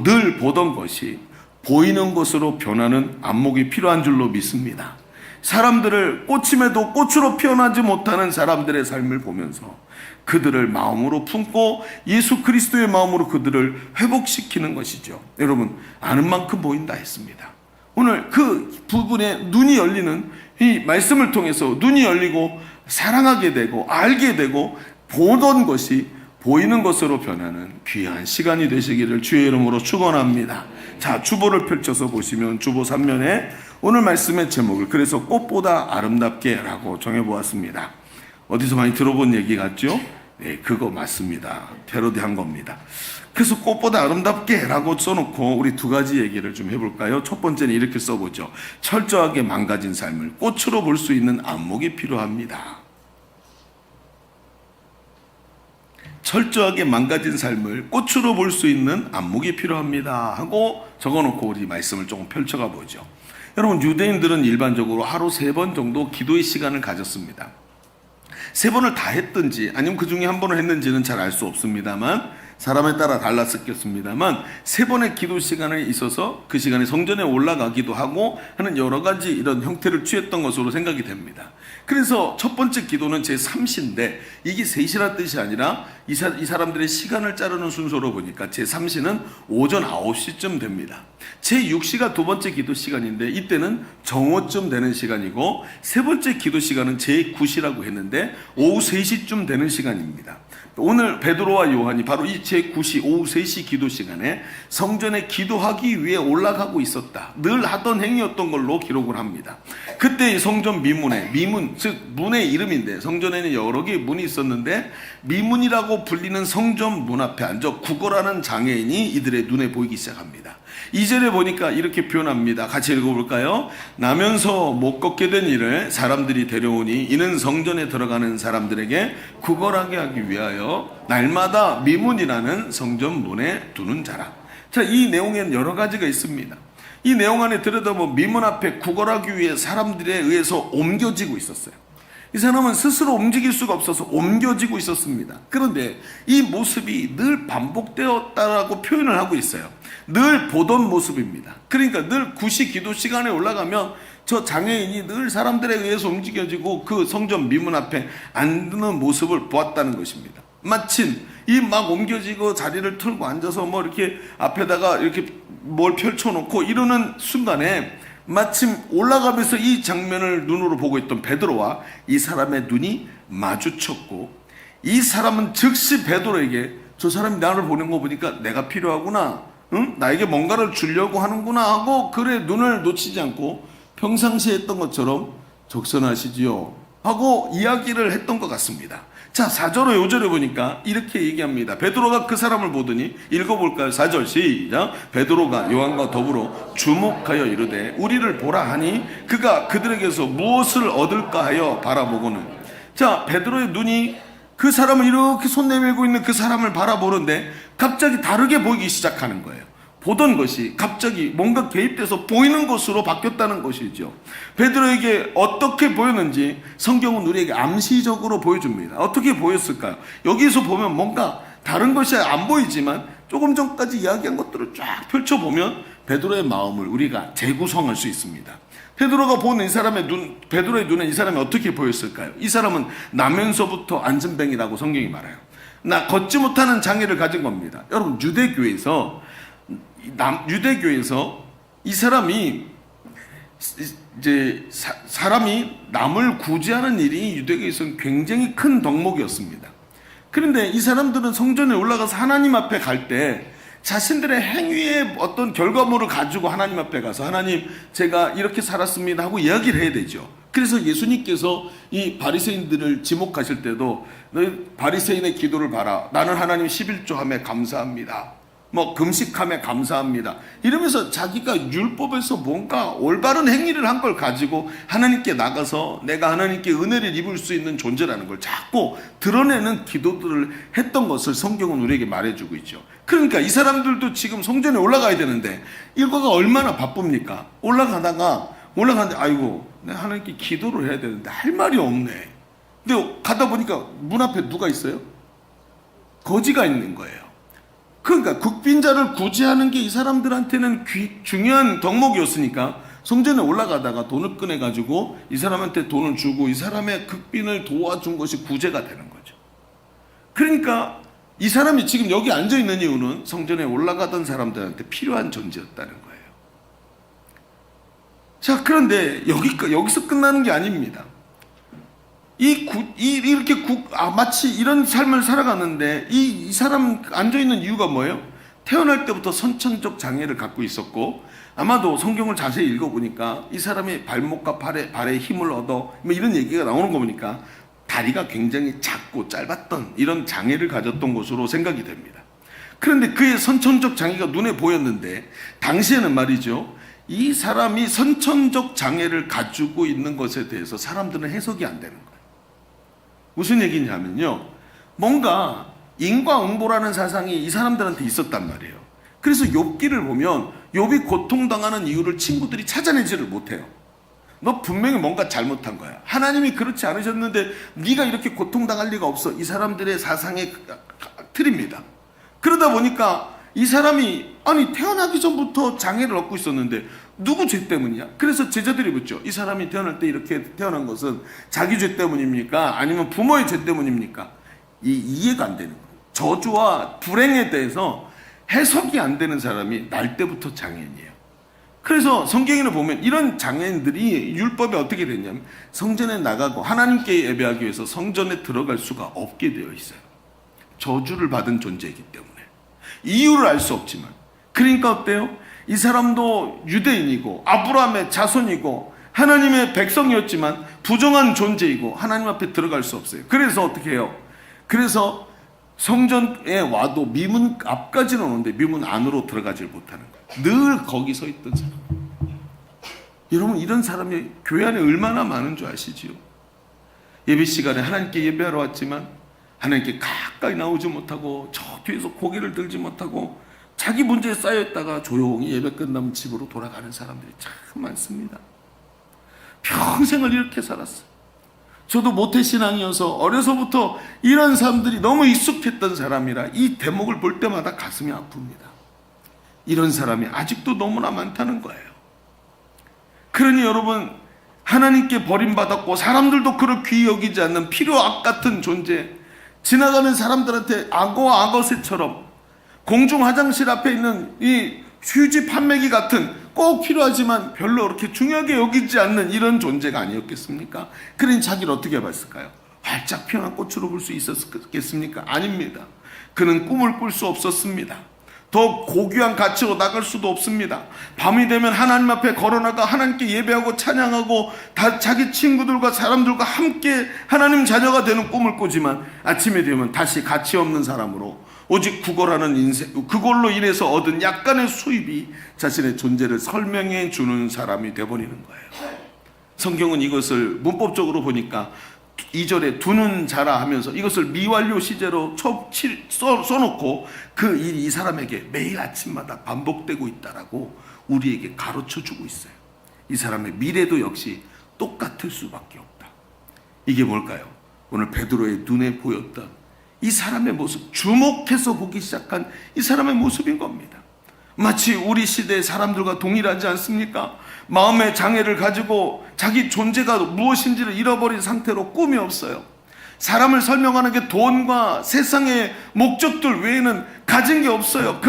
늘 보던 것이 보이는 것으로 변하는 안목이 필요한 줄로 믿습니다. 사람들을 꽃임에도 꽃으로 피어나지 못하는 사람들의 삶을 보면서 그들을 마음으로 품고 예수 그리스도의 마음으로 그들을 회복시키는 것이죠. 여러분, 아는 만큼 보인다 했습니다. 오늘 그 부분에 눈이 열리는 이 말씀을 통해서 눈이 열리고 사랑하게 되고 알게 되고 보던 것이 보이는 것으로 변하는 귀한 시간이 되시기를 주의 이름으로 축원합니다. 자, 주보를 펼쳐서 보시면 주보 3면에 오늘 말씀의 제목을 그래서 꽃보다 아름답게 라고 정해보았습니다. 어디서 많이 들어본 얘기 같죠? 네, 그거 맞습니다. 패러디한 겁니다. 그래서 꽃보다 아름답게 라고 써놓고 우리 2가지 얘기를 좀 해볼까요? 첫 번째는 이렇게 써보죠. 철저하게 망가진 삶을 꽃으로 볼 수 있는 안목이 필요합니다. 철저하게 망가진 삶을 꽃으로 볼 수 있는 안목이 필요합니다 하고 적어놓고 우리 말씀을 조금 펼쳐가 보죠. 여러분, 유대인들은 일반적으로 하루 3번 정도 기도의 시간을 가졌습니다. 3번을 다 했든지 아니면 그 중에 1번을 했는지는 잘 알 수 없습니다만 사람에 따라 달랐었겠습니다만 3번의 기도 시간에 있어서 그 시간에 성전에 올라가기도 하고 하는 여러 가지 이런 형태를 취했던 것으로 생각이 됩니다. 그래서 첫 번째 기도는 제3시인데 이게 3시란 뜻이 아니라 이 사람들의 시간을 자르는 순서로 보니까 제3시는 오전 9시쯤 됩니다. 제6시가 2번째 기도 시간인데 이때는 정오쯤 되는 시간이고 3번째 기도 시간은 제9시라고 했는데 오후 3시쯤 되는 시간입니다. 오늘 베드로와 요한이 바로 이 제9시 오후 3시 기도 시간에 성전에 기도하기 위해 올라가고 있었다. 늘 하던 행위였던 걸로 기록을 합니다. 그때 이 성전 미문, 즉 문의 이름인데 성전에는 여러 개의 문이 있었는데 미문이라고 불리는 성전 문 앞에 앉아 구걸하는 장애인이 이들의 눈에 보이기 시작합니다. 2절에 보니까 이렇게 표현합니다. 같이 읽어볼까요? 나면서 못 걷게 된 이를 사람들이 데려오니 이는 성전에 들어가는 사람들에게 구걸하게 하기 위하여 날마다 미문이라는 성전 문에 두는 자라. 자, 이 내용에는 여러 가지가 있습니다. 이 내용 안에 들여다보면 미문 앞에 구걸하기 위해 사람들에 의해서 옮겨지고 있었어요. 이 사람은 스스로 움직일 수가 없어서 옮겨지고 있었습니다. 그런데 이 모습이 늘 반복되었다라고 표현을 하고 있어요. 늘 보던 모습입니다. 그러니까 늘 9시 기도 시간에 올라가면 저 장애인이 늘 사람들에 의해서 움직여지고 그 성전 미문 앞에 앉는 모습을 보았다는 것입니다. 마침 이 막 옮겨지고 자리를 틀고 앉아서 뭐 이렇게 앞에다가 이렇게 뭘 펼쳐놓고 이러는 순간에 마침 올라가면서 이 장면을 눈으로 보고 있던 베드로와 이 사람의 눈이 마주쳤고 이 사람은 즉시 베드로에게 저 사람이 나를 보는 거 보니까 내가 필요하구나, 응? 나에게 뭔가를 주려고 하는구나 하고 그래 눈을 놓치지 않고 평상시에 했던 것처럼 적선하시지요 하고 이야기를 했던 것 같습니다. 자, 4절로 5절에 보니까 이렇게 얘기합니다. 베드로가 그 사람을 보더니 읽어볼까요? 4절 시작. 베드로가 요한과 더불어 주목하여 이르되 우리를 보라 하니 그가 그들에게서 무엇을 얻을까 하여 바라보고는. 자, 베드로의 눈이 그 사람을 이렇게 손 내밀고 있는 그 사람을 바라보는데 갑자기 다르게 보이기 시작하는 거예요. 보던 것이 갑자기 뭔가 개입돼서 보이는 것으로 바뀌었다는 것이죠. 베드로에게 어떻게 보였는지 성경은 우리에게 암시적으로 보여줍니다. 어떻게 보였을까요? 여기서 보면 뭔가 다른 것이 안 보이지만 조금 전까지 이야기한 것들을 쫙 펼쳐보면 베드로의 마음을 우리가 재구성할 수 있습니다. 베드로가 본 이 사람의 베드로의 눈에 이 사람이 어떻게 보였을까요? 이 사람은 나면서부터 안전뱅이라고 성경이 말해요. 걷지 못하는 장애를 가진 겁니다. 여러분, 유대교에서 이 사람이 이제 사람이 남을 구제하는 일이 유대교에서는 굉장히 큰 덕목이었습니다. 그런데 이 사람들은 성전에 올라가서 하나님 앞에 갈 때 자신들의 행위의 어떤 결과물을 가지고 하나님 앞에 가서 하나님, 제가 이렇게 살았습니다 하고 이야기를 해야 되죠. 그래서 예수님께서 이 바리새인들을 지목하실 때도 너희 바리새인의 기도를 봐라. 나는 하나님 11조함에 감사합니다. 금식함에 감사합니다. 이러면서 자기가 율법에서 뭔가 올바른 행위를 한 걸 가지고 하나님께 나가서 내가 하나님께 은혜를 입을 수 있는 존재라는 걸 자꾸 드러내는 기도들을 했던 것을 성경은 우리에게 말해주고 있죠. 그러니까 이 사람들도 지금 성전에 올라가야 되는데 일과가 얼마나 바쁩니까? 올라가는데 아이고, 내가 하나님께 기도를 해야 되는데 할 말이 없네. 근데 가다 보니까 문 앞에 누가 있어요? 거지가 있는 거예요. 그러니까 국빈자를 구제하는 게 이 사람들한테는 중요한 덕목이었으니까 성전에 올라가다가 돈을 꺼내가지고 이 사람한테 돈을 주고 이 사람의 국빈을 도와준 것이 구제가 되는 거죠. 그러니까 이 사람이 지금 여기 앉아있는 이유는 성전에 올라가던 사람들한테 필요한 존재였다는 거예요. 자, 그런데 여기서 끝나는 게 아닙니다. 마치 이런 삶을 살아가는데 이 사람 앉아있는 이유가 뭐예요? 태어날 때부터 선천적 장애를 갖고 있었고, 아마도 성경을 자세히 읽어보니까 이 사람이 발목과 발에 힘을 얻어 이런 얘기가 나오는 거 보니까 다리가 굉장히 작고 짧았던 이런 장애를 가졌던 것으로 생각이 됩니다. 그런데 그의 선천적 장애가 눈에 보였는데 당시에는 말이죠, 이 사람이 선천적 장애를 가지고 있는 것에 대해서 사람들은 해석이 안 되는 거예요. 무슨 얘기냐면요, 뭔가 인과응보라는 사상이 이 사람들한테 있었단 말이에요. 그래서 욥기를 보면 욥이 고통당하는 이유를 친구들이 찾아내지를 못해요. 너 분명히 뭔가 잘못한 거야. 하나님이 그렇지 않으셨는데 네가 이렇게 고통당할 리가 없어. 이 사람들의 사상의 틀입니다. 그러다 보니까 이 사람이 태어나기 전부터 장애를 얻고 있었는데 누구 죄 때문이야? 그래서 제자들이 묻죠. 이 사람이 태어날 때 이렇게 태어난 것은 자기 죄 때문입니까? 아니면 부모의 죄 때문입니까? 이해가 안 되는 거예요. 저주와 불행에 대해서 해석이 안 되는 사람이 날 때부터 장애인이에요. 그래서 성경에는 보면 이런 장애인들이 율법에 어떻게 됐냐면 성전에 나가고 하나님께 예배하기 위해서 성전에 들어갈 수가 없게 되어 있어요. 저주를 받은 존재이기 때문에. 이유를 알 수 없지만, 그러니까 어때요? 이 사람도 유대인이고 아브라함의 자손이고 하나님의 백성이었지만 부정한 존재이고 하나님 앞에 들어갈 수 없어요. 그래서 어떻게 해요? 그래서 성전에 와도 미문 앞까지는 오는데 미문 안으로 들어가질 못하는 거예요. 늘 거기 서 있던 사람. 여러분, 이런 사람이 교회 안에 얼마나 많은 줄 아시지요? 예배 시간에 하나님께 예배하러 왔지만 하나님께 가까이 나오지 못하고 저 뒤에서 고개를 들지 못하고 자기 문제에 쌓여있다가 조용히 예배 끝나면 집으로 돌아가는 사람들이 참 많습니다. 평생을 이렇게 살았어요. 저도 모태신앙이어서 어려서부터 이런 사람들이 너무 익숙했던 사람이라 이 대목을 볼 때마다 가슴이 아픕니다. 이런 사람이 아직도 너무나 많다는 거예요. 그러니 여러분, 하나님께 버림받았고 사람들도 그를 귀히 여기지 않는 필요악 같은 존재, 지나가는 사람들한테 악어와 악어새처럼 공중 화장실 앞에 있는 이 휴지 판매기 같은 꼭 필요하지만 별로 그렇게 중요하게 여기지 않는 이런 존재가 아니었겠습니까? 그러니 자기를 어떻게 봤을까요? 활짝 피어난 꽃으로 볼 수 있었겠습니까? 아닙니다. 그는 꿈을 꿀 수 없었습니다. 더 고귀한 가치로 나갈 수도 없습니다. 밤이 되면 하나님 앞에 걸어나가 하나님께 예배하고 찬양하고 자기 친구들과 사람들과 함께 하나님 자녀가 되는 꿈을 꾸지만 아침에 되면 다시 가치 없는 사람으로 오직 구걸하는 인생, 그걸로 인해서 얻은 약간의 수입이 자신의 존재를 설명해 주는 사람이 되어버리는 거예요. 성경은 이것을 문법적으로 보니까 2절에 두는 자라 하면서 이것을 미완료 시제로 써놓고 그 일이 이 사람에게 매일 아침마다 반복되고 있다라고 우리에게 가르쳐 주고 있어요. 이 사람의 미래도 역시 똑같을 수밖에 없다. 이게 뭘까요? 오늘 베드로의 눈에 보였던 이 사람의 모습, 주목해서 보기 시작한 이 사람의 모습인 겁니다. 마치 우리 시대의 사람들과 동일하지 않습니까? 마음의 장애를 가지고 자기 존재가 무엇인지를 잃어버린 상태로 꿈이 없어요. 사람을 설명하는 게 돈과 세상의 목적들 외에는 가진 게 없어요.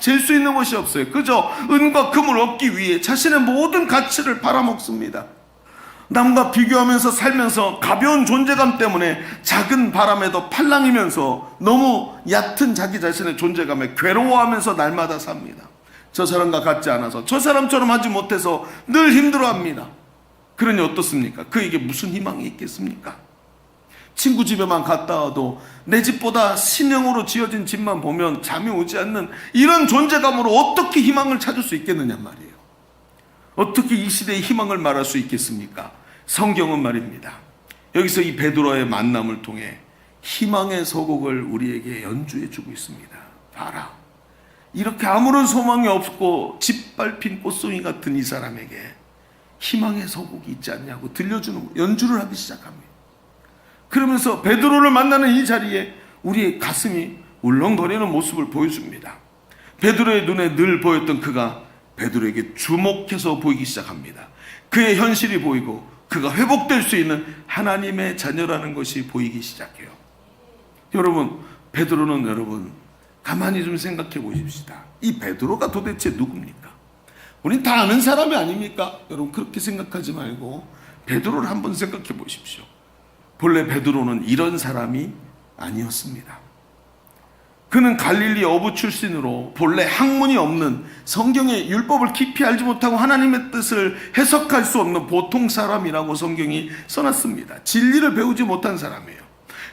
잴 수 있는 것이 없어요. 그저 은과 금을 얻기 위해 자신의 모든 가치를 팔아먹습니다. 남과 비교하면서 살면서 가벼운 존재감 때문에 작은 바람에도 팔랑이면서 너무 얕은 자기 자신의 존재감에 괴로워하면서 날마다 삽니다. 저 사람과 같지 않아서, 저 사람처럼 하지 못해서 늘 힘들어합니다. 그러니 어떻습니까? 그에게 무슨 희망이 있겠습니까? 친구 집에만 갔다 와도 내 집보다 신형으로 지어진 집만 보면 잠이 오지 않는 이런 존재감으로 어떻게 희망을 찾을 수 있겠느냐 말이에요. 어떻게 이 시대의 희망을 말할 수 있겠습니까? 성경은 말입니다, 여기서 이 베드로의 만남을 통해 희망의 서곡을 우리에게 연주해 주고 있습니다. 봐라, 이렇게 아무런 소망이 없고 짓밟힌 꽃송이 같은 이 사람에게 희망의 서곡이 있지 않냐고 들려주는, 연주를 하기 시작합니다. 그러면서 베드로를 만나는 이 자리에 우리의 가슴이 울렁거리는 모습을 보여줍니다. 베드로의 눈에 늘 보였던 그가 베드로에게 주목해서 보이기 시작합니다. 그의 현실이 보이고 그가 회복될 수 있는 하나님의 자녀라는 것이 보이기 시작해요. 여러분, 베드로는 여러분 가만히 좀 생각해 보십시다. 이 베드로가 도대체 누굽니까? 우린 다 아는 사람이 아닙니까? 여러분, 그렇게 생각하지 말고 베드로를 한번 생각해 보십시오. 본래 베드로는 이런 사람이 아니었습니다. 그는 갈릴리 어부 출신으로 본래 학문이 없는, 성경의 율법을 깊이 알지 못하고 하나님의 뜻을 해석할 수 없는 보통 사람이라고 성경이 써놨습니다. 진리를 배우지 못한 사람이에요.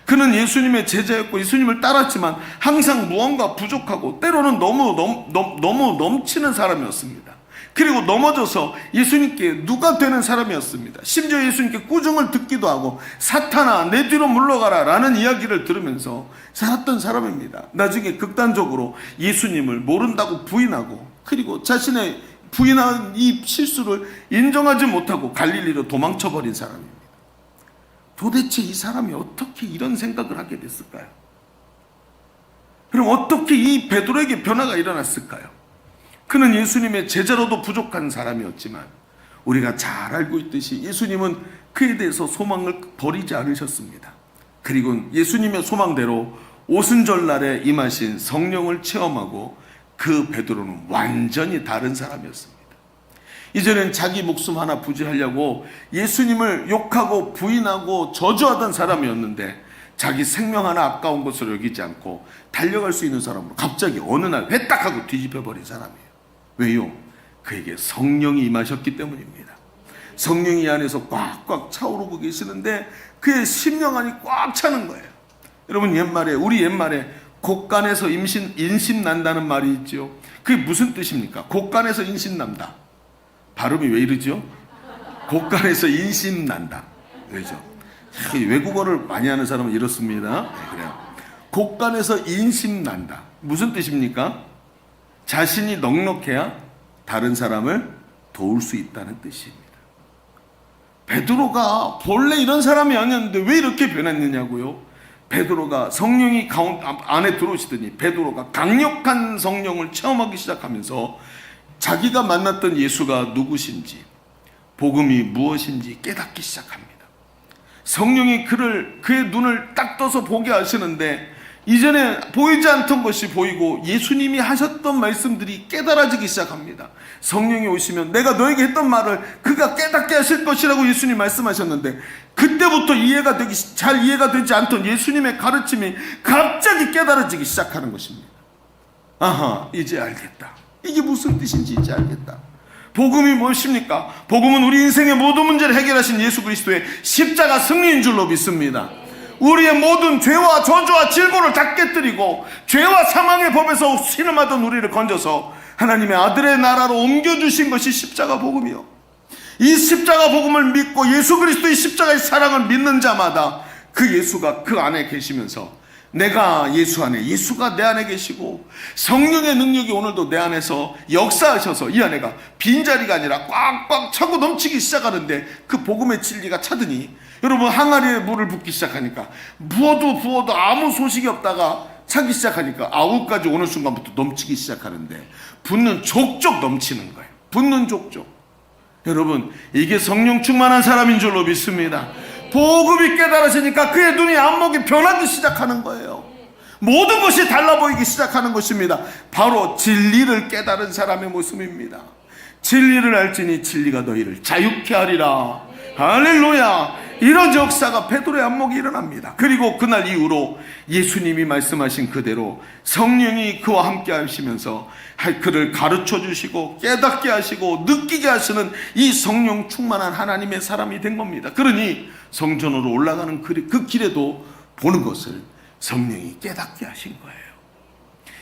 그는 예수님의 제자였고 예수님을 따랐지만 항상 무언가 부족하고 때로는 너무 넘치는 사람이었습니다. 그리고 넘어져서 예수님께 누가 되는 사람이었습니다. 심지어 예수님께 꾸중을 듣기도 하고 사탄아 내 뒤로 물러가라 라는 이야기를 들으면서 살았던 사람입니다. 나중에 극단적으로 예수님을 모른다고 부인하고, 그리고 자신의 부인한 이 실수를 인정하지 못하고 갈릴리로 도망쳐버린 사람입니다. 도대체 이 사람이 어떻게 이런 생각을 하게 됐을까요? 그럼 어떻게 이 베드로에게 변화가 일어났을까요? 그는 예수님의 제자로도 부족한 사람이었지만 우리가 잘 알고 있듯이 예수님은 그에 대해서 소망을 버리지 않으셨습니다. 그리고 예수님의 소망대로 오순절날에 임하신 성령을 체험하고 그 베드로는 완전히 다른 사람이었습니다. 이전엔 자기 목숨 하나 부지하려고 예수님을 욕하고 부인하고 저주하던 사람이었는데 자기 생명 하나 아까운 것으로 여기지 않고 달려갈 수 있는 사람으로 갑자기 어느 날 회딱하고 뒤집혀버린 사람이에요. 왜요? 그에게 성령이 임하셨기 때문입니다. 성령이 이 안에서 꽉꽉 차오르고 계시는데 그의 심령 안이 꽉 차는 거예요. 여러분, 우리 옛말에 곡간에서 인심 난다는 말이 있죠. 그게 무슨 뜻입니까? 곡간에서 인심 난다. 발음이 왜 이러죠? 곡간에서 인심 난다. 왜죠? 외국어를 많이 하는 사람은 이렇습니다. 네, 그래요. 곡간에서 인심 난다. 무슨 뜻입니까? 자신이 넉넉해야 다른 사람을 도울 수 있다는 뜻입니다. 베드로가 본래 이런 사람이 아니었는데 왜 이렇게 변했느냐고요? 베드로가 성령이 안에 들어오시더니 베드로가 강력한 성령을 체험하기 시작하면서 자기가 만났던 예수가 누구신지, 복음이 무엇인지 깨닫기 시작합니다. 성령이 그의 눈을 딱 떠서 보게 하시는데 이전에 보이지 않던 것이 보이고 예수님이 하셨던 말씀들이 깨달아지기 시작합니다. 성령이 오시면 내가 너에게 했던 말을 그가 깨닫게 하실 것이라고 예수님 말씀하셨는데 그때부터 잘 이해가 되지 않던 예수님의 가르침이 갑자기 깨달아지기 시작하는 것입니다. 아하, 이제 알겠다. 이게 무슨 뜻인지 이제 알겠다. 복음이 무엇입니까? 복음은 우리 인생의 모든 문제를 해결하신 예수 그리스도의 십자가 승리인 줄로 믿습니다. 우리의 모든 죄와 저주와 질고를 다 깨뜨리고 죄와 사망의 법에서 신음하던 우리를 건져서 하나님의 아들의 나라로 옮겨주신 것이 십자가 복음이요. 이 십자가 복음을 믿고 예수 그리스도의 십자가의 사랑을 믿는 자마다 그 예수가 그 안에 계시면서 내가 예수 안에, 예수가 내 안에 계시고 성령의 능력이 오늘도 내 안에서 역사하셔서 이 안에가 빈자리가 아니라 꽉꽉 차고 넘치기 시작하는데 그 복음의 진리가 차더니 여러분 항아리에 물을 붓기 시작하니까 부어도 아무 소식이 없다가 차기 시작하니까 아우까지 오는 순간부터 넘치기 시작하는데 붓는 족족 넘치는 거예요. 붓는 족족. 여러분, 이게 성령 충만한 사람인 줄로 믿습니다. 복음이 깨달아지니까 그의 눈이 안목이 변하기 시작하는 거예요. 모든 것이 달라 보이기 시작하는 것입니다. 바로 진리를 깨달은 사람의 모습입니다. 진리를 알지니 진리가 너희를 자유케 하리라. 할렐루야. 이런 역사가 베드로의 안목이 일어납니다. 그리고 그날 이후로 예수님이 말씀하신 그대로 성령이 그와 함께 하시면서 그를 가르쳐 주시고 깨닫게 하시고 느끼게 하시는 이 성령 충만한 하나님의 사람이 된 겁니다. 그러니 성전으로 올라가는 그 길에도 보는 것을 성령이 깨닫게 하신 거예요.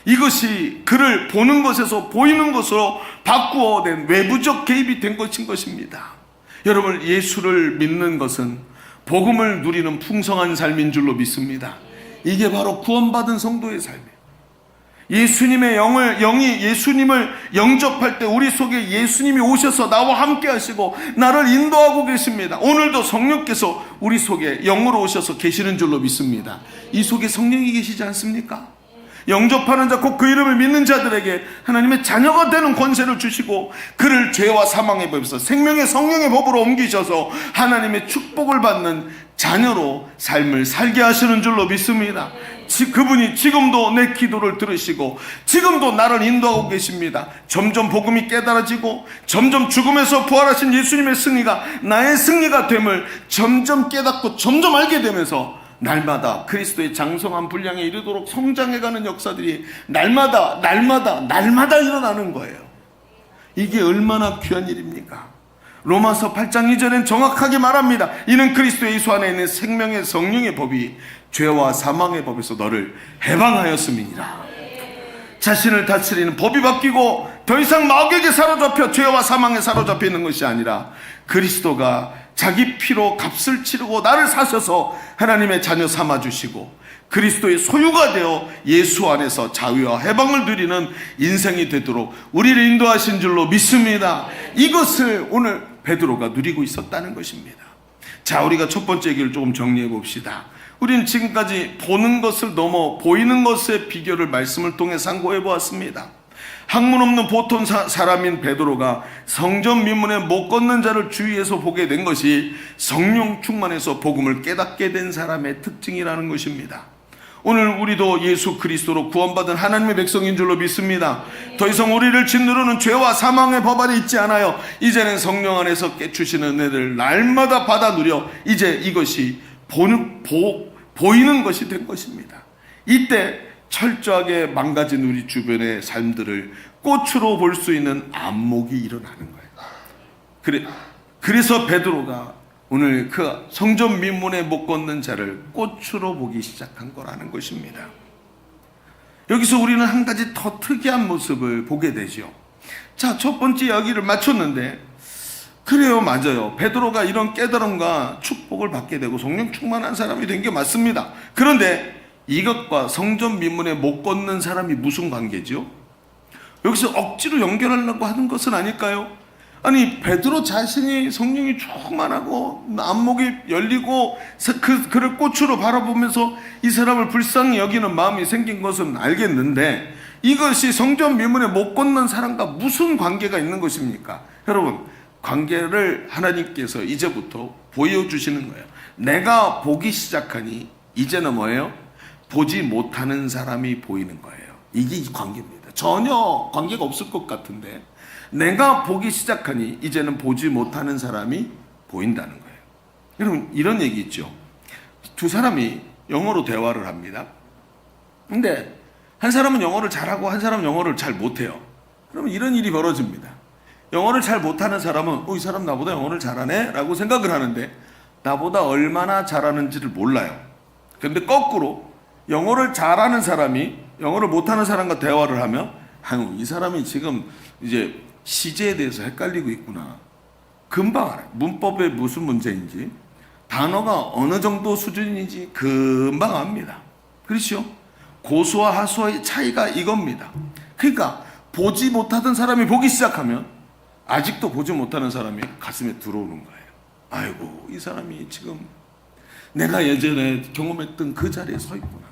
이것이 그를 보는 것에서 보이는 것으로 바꾸어 낸 외부적 개입이 된 것인 것입니다. 여러분, 예수를 믿는 것은 복음을 누리는 풍성한 삶인 줄로 믿습니다. 이게 바로 구원받은 성도의 삶이에요. 예수님의 영이 예수님을 영접할 때 우리 속에 예수님이 오셔서 나와 함께 하시고 나를 인도하고 계십니다. 오늘도 성령께서 우리 속에 영으로 오셔서 계시는 줄로 믿습니다. 이 속에 성령이 계시지 않습니까? 영접하는 자, 곧 그 이름을 믿는 자들에게 하나님의 자녀가 되는 권세를 주시고 그를 죄와 사망의 법에서 생명의 성령의 법으로 옮기셔서 하나님의 축복을 받는 자녀로 삶을 살게 하시는 줄로 믿습니다. 그분이 지금도 내 기도를 들으시고 지금도 나를 인도하고 계십니다. 점점 복음이 깨달아지고 점점 죽음에서 부활하신 예수님의 승리가 나의 승리가 됨을 점점 깨닫고 점점 알게 되면서 날마다 그리스도의 장성한 분량에 이르도록 성장해가는 역사들이 날마다 일어나는 거예요. 이게 얼마나 귀한 일입니까? 로마서 8장 2절엔 정확하게 말합니다. 이는 그리스도 예수 안에 있는 생명의 성령의 법이 죄와 사망의 법에서 너를 해방하였음이니라. 자신을 다스리는 법이 바뀌고 더 이상 마귀에게 사로잡혀 죄와 사망에 사로잡혀 있는 것이 아니라 그리스도가 자기 피로 값을 치르고 나를 사셔서 하나님의 자녀 삼아주시고 그리스도의 소유가 되어 예수 안에서 자유와 해방을 누리는 인생이 되도록 우리를 인도하신 줄로 믿습니다. 이것을 오늘 베드로가 누리고 있었다는 것입니다. 자, 우리가 첫 번째 얘기를 조금 정리해 봅시다. 우리는 지금까지 보는 것을 넘어 보이는 것의 비결을 말씀을 통해 상고해 보았습니다. 학문 없는 보통 사람인 베드로가 성전 미문에 못 걷는 자를 주위에서 보게 된 것이 성령 충만해서 복음을 깨닫게 된 사람의 특징이라는 것입니다. 오늘 우리도 예수 그리스도로 구원받은 하나님의 백성인 줄로 믿습니다. 더 이상 우리를 짓누르는 죄와 사망의 법 아래 있지 않아요. 이제는 성령 안에서 깨주시는 은혜를 날마다 받아 누려 이제 이것이 보이는 것이 된 것입니다. 이때 철저하게 망가진 우리 주변의 삶들을 꽃으로 볼 수 있는 안목이 일어나는 거예요. 그래서 베드로가 오늘 그 성전 민문에 못 걷는 자를 꽃으로 보기 시작한 거라는 것입니다. 여기서 우리는 한 가지 더 특이한 모습을 보게 되죠. 자, 첫 번째 이야기를 마쳤는데 그래요, 맞아요. 베드로가 이런 깨달음과 축복을 받게 되고 성령 충만한 사람이 된 게 맞습니다. 그런데 이것과 성전 민문에 못 걷는 사람이 무슨 관계죠? 여기서 억지로 연결하려고 하는 것은 아닐까요? 아니, 베드로 자신이 성령이 충만하고 안목이 열리고 그를 꽃으로 바라보면서 이 사람을 불쌍히 여기는 마음이 생긴 것은 알겠는데 이것이 성전 민문에 못 걷는 사람과 무슨 관계가 있는 것입니까? 여러분, 관계를 하나님께서 이제부터 보여주시는 거예요. 내가 보기 시작하니 이제는 뭐예요? 보지 못하는 사람이 보이는 거예요. 이게 이 관계입니다. 전혀 관계가 없을 것 같은데 내가 보기 시작하니 이제는 보지 못하는 사람이 보인다는 거예요. 여러분, 이런 얘기 있죠. 두 사람이 영어로 대화를 합니다. 근데 한 사람은 영어를 잘하고 한 사람은 영어를 잘 못해요. 그러면 이런 일이 벌어집니다. 영어를 잘 못하는 사람은 이 사람 나보다 영어를 잘하네? 라고 생각을 하는데 나보다 얼마나 잘하는지를 몰라요. 근데 거꾸로 영어를 잘하는 사람이 영어를 못하는 사람과 대화를 하면 이 사람이 지금 이제 시제에 대해서 헷갈리고 있구나. 금방 알아요. 문법에 무슨 문제인지, 단어가 어느 정도 수준인지 금방 압니다. 그렇죠? 고수와 하수의 차이가 이겁니다. 그러니까 보지 못하던 사람이 보기 시작하면 아직도 보지 못하는 사람이 가슴에 들어오는 거예요. 아이고, 이 사람이 지금 내가 예전에 경험했던 그 자리에 서 있구나.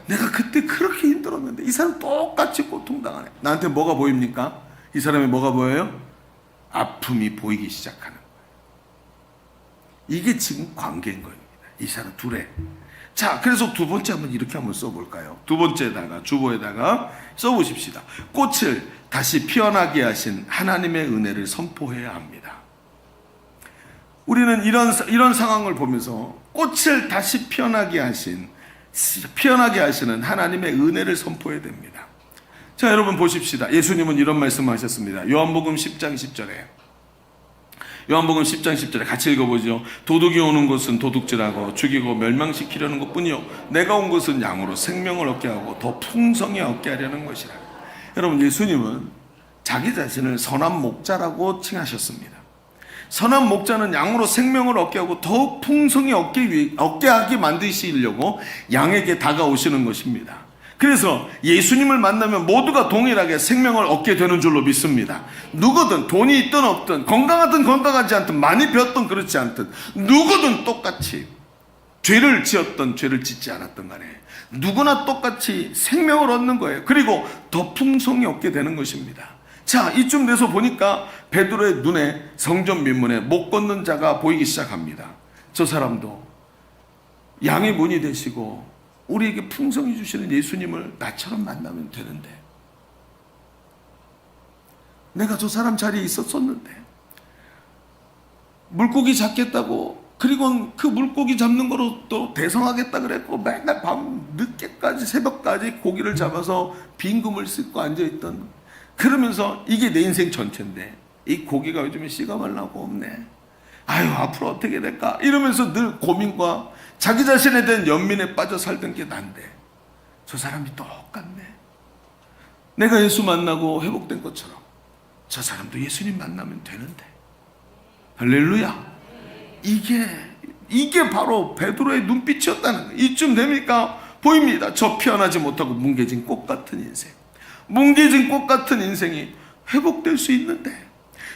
내가 그때 그렇게 힘들었는데 이 사람 똑같이 고통당하네. 나한테 뭐가 보입니까? 이 사람이 뭐가 보여요? 아픔이 보이기 시작하는 거예요. 이게 지금 관계인 겁니다. 이 사람 둘의. 자, 그래서 두 번째 한번 이렇게 한번 써볼까요? 두 번째에다가 주보에다가 써보십시다. 꽃을 다시 피어나게 하신 하나님의 은혜를 선포해야 합니다. 우리는 이런 상황을 보면서 꽃을 다시 피어나게 하시는 하나님의 은혜를 선포해야 됩니다. 자, 여러분 보십시다. 예수님은 이런 말씀하셨습니다. 요한복음 10장 10절에. 요한복음 10장 10절에 같이 읽어보죠. 도둑이 오는 것은 도둑질하고 죽이고 멸망시키려는 것뿐이요 내가 온 것은 양으로 생명을 얻게 하고 더 풍성히 얻게 하려는 것이라. 여러분, 예수님은 자기 자신을 선한 목자라고 칭하셨습니다. 선한 목자는 양으로 생명을 얻게 하고 더 풍성히 얻게 하게 만드시려고 양에게 다가오시는 것입니다. 그래서 예수님을 만나면 모두가 동일하게 생명을 얻게 되는 줄로 믿습니다. 누구든 돈이 있든 없든 건강하든 건강하지 않든 많이 배웠든 그렇지 않든 누구든 똑같이 죄를 지었든 죄를 짓지 않았든 간에 누구나 똑같이 생명을 얻는 거예요. 그리고 더 풍성히 얻게 되는 것입니다. 자, 이쯤 돼서 보니까 베드로의 눈에 성전 민문에 못 걷는 자가 보이기 시작합니다. 저 사람도 양의 문이 되시고 우리에게 풍성히 주시는 예수님을 나처럼 만나면 되는데, 내가 저 사람 자리에 있었었는데 물고기 잡겠다고, 그리고 그 물고기 잡는 거로 또 대성하겠다 그랬고 맨날 밤 늦게까지 새벽까지 고기를 잡아서 빈금을 씻고 앉아있던, 그러면서 이게 내 인생 전체인데 이 고기가 요즘에 씨가 말라고 없네, 아유 앞으로 어떻게 될까 이러면서 늘 고민과 자기 자신에 대한 연민에 빠져 살던 게 난데 저 사람이 똑같네. 내가 예수 만나고 회복된 것처럼 저 사람도 예수님 만나면 되는데. 할렐루야. 이게 바로 베드로의 눈빛이었다는 거예요. 이쯤 되니까 보입니다. 저 피어나지 못하고 뭉개진 꽃 같은 인생, 뭉개진 꽃 같은 인생이 회복될 수 있는데,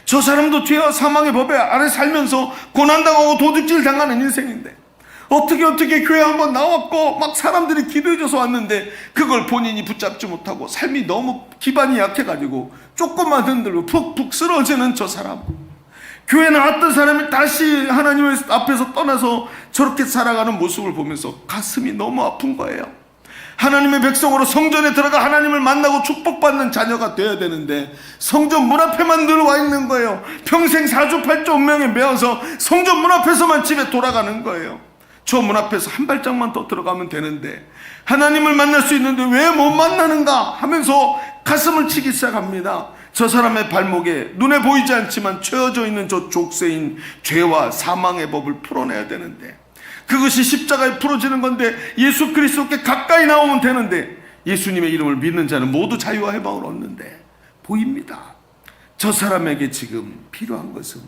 저 사람도 죄와 사망의 법에 아래 살면서 고난당하고 도둑질 당하는 인생인데 어떻게 교회 한번 나왔고 막 사람들이 기도해줘서 왔는데 그걸 본인이 붙잡지 못하고 삶이 너무 기반이 약해가지고 조금만 흔들고 푹푹 쓰러지는 저 사람, 교회 나왔던 사람이 다시 하나님 앞에서 떠나서 저렇게 살아가는 모습을 보면서 가슴이 너무 아픈 거예요. 하나님의 백성으로 성전에 들어가 하나님을 만나고 축복받는 자녀가 되어야 되는데 성전 문 앞에만 늘 와 있는 거예요. 평생 사주팔조 운명에 매어서 성전 문 앞에서만 집에 돌아가는 거예요. 저 문 앞에서 한 발짝만 더 들어가면 되는데 하나님을 만날 수 있는데 왜 못 만나는가 하면서 가슴을 치기 시작합니다. 저 사람의 발목에 눈에 보이지 않지만 채워져 있는 저 족쇄인 죄와 사망의 법을 풀어내야 되는데, 그것이 십자가에 풀어지는 건데 예수 그리스도께 가까이 나오면 되는데, 예수님의 이름을 믿는 자는 모두 자유와 해방을 얻는데 보입니다. 저 사람에게 지금 필요한 것은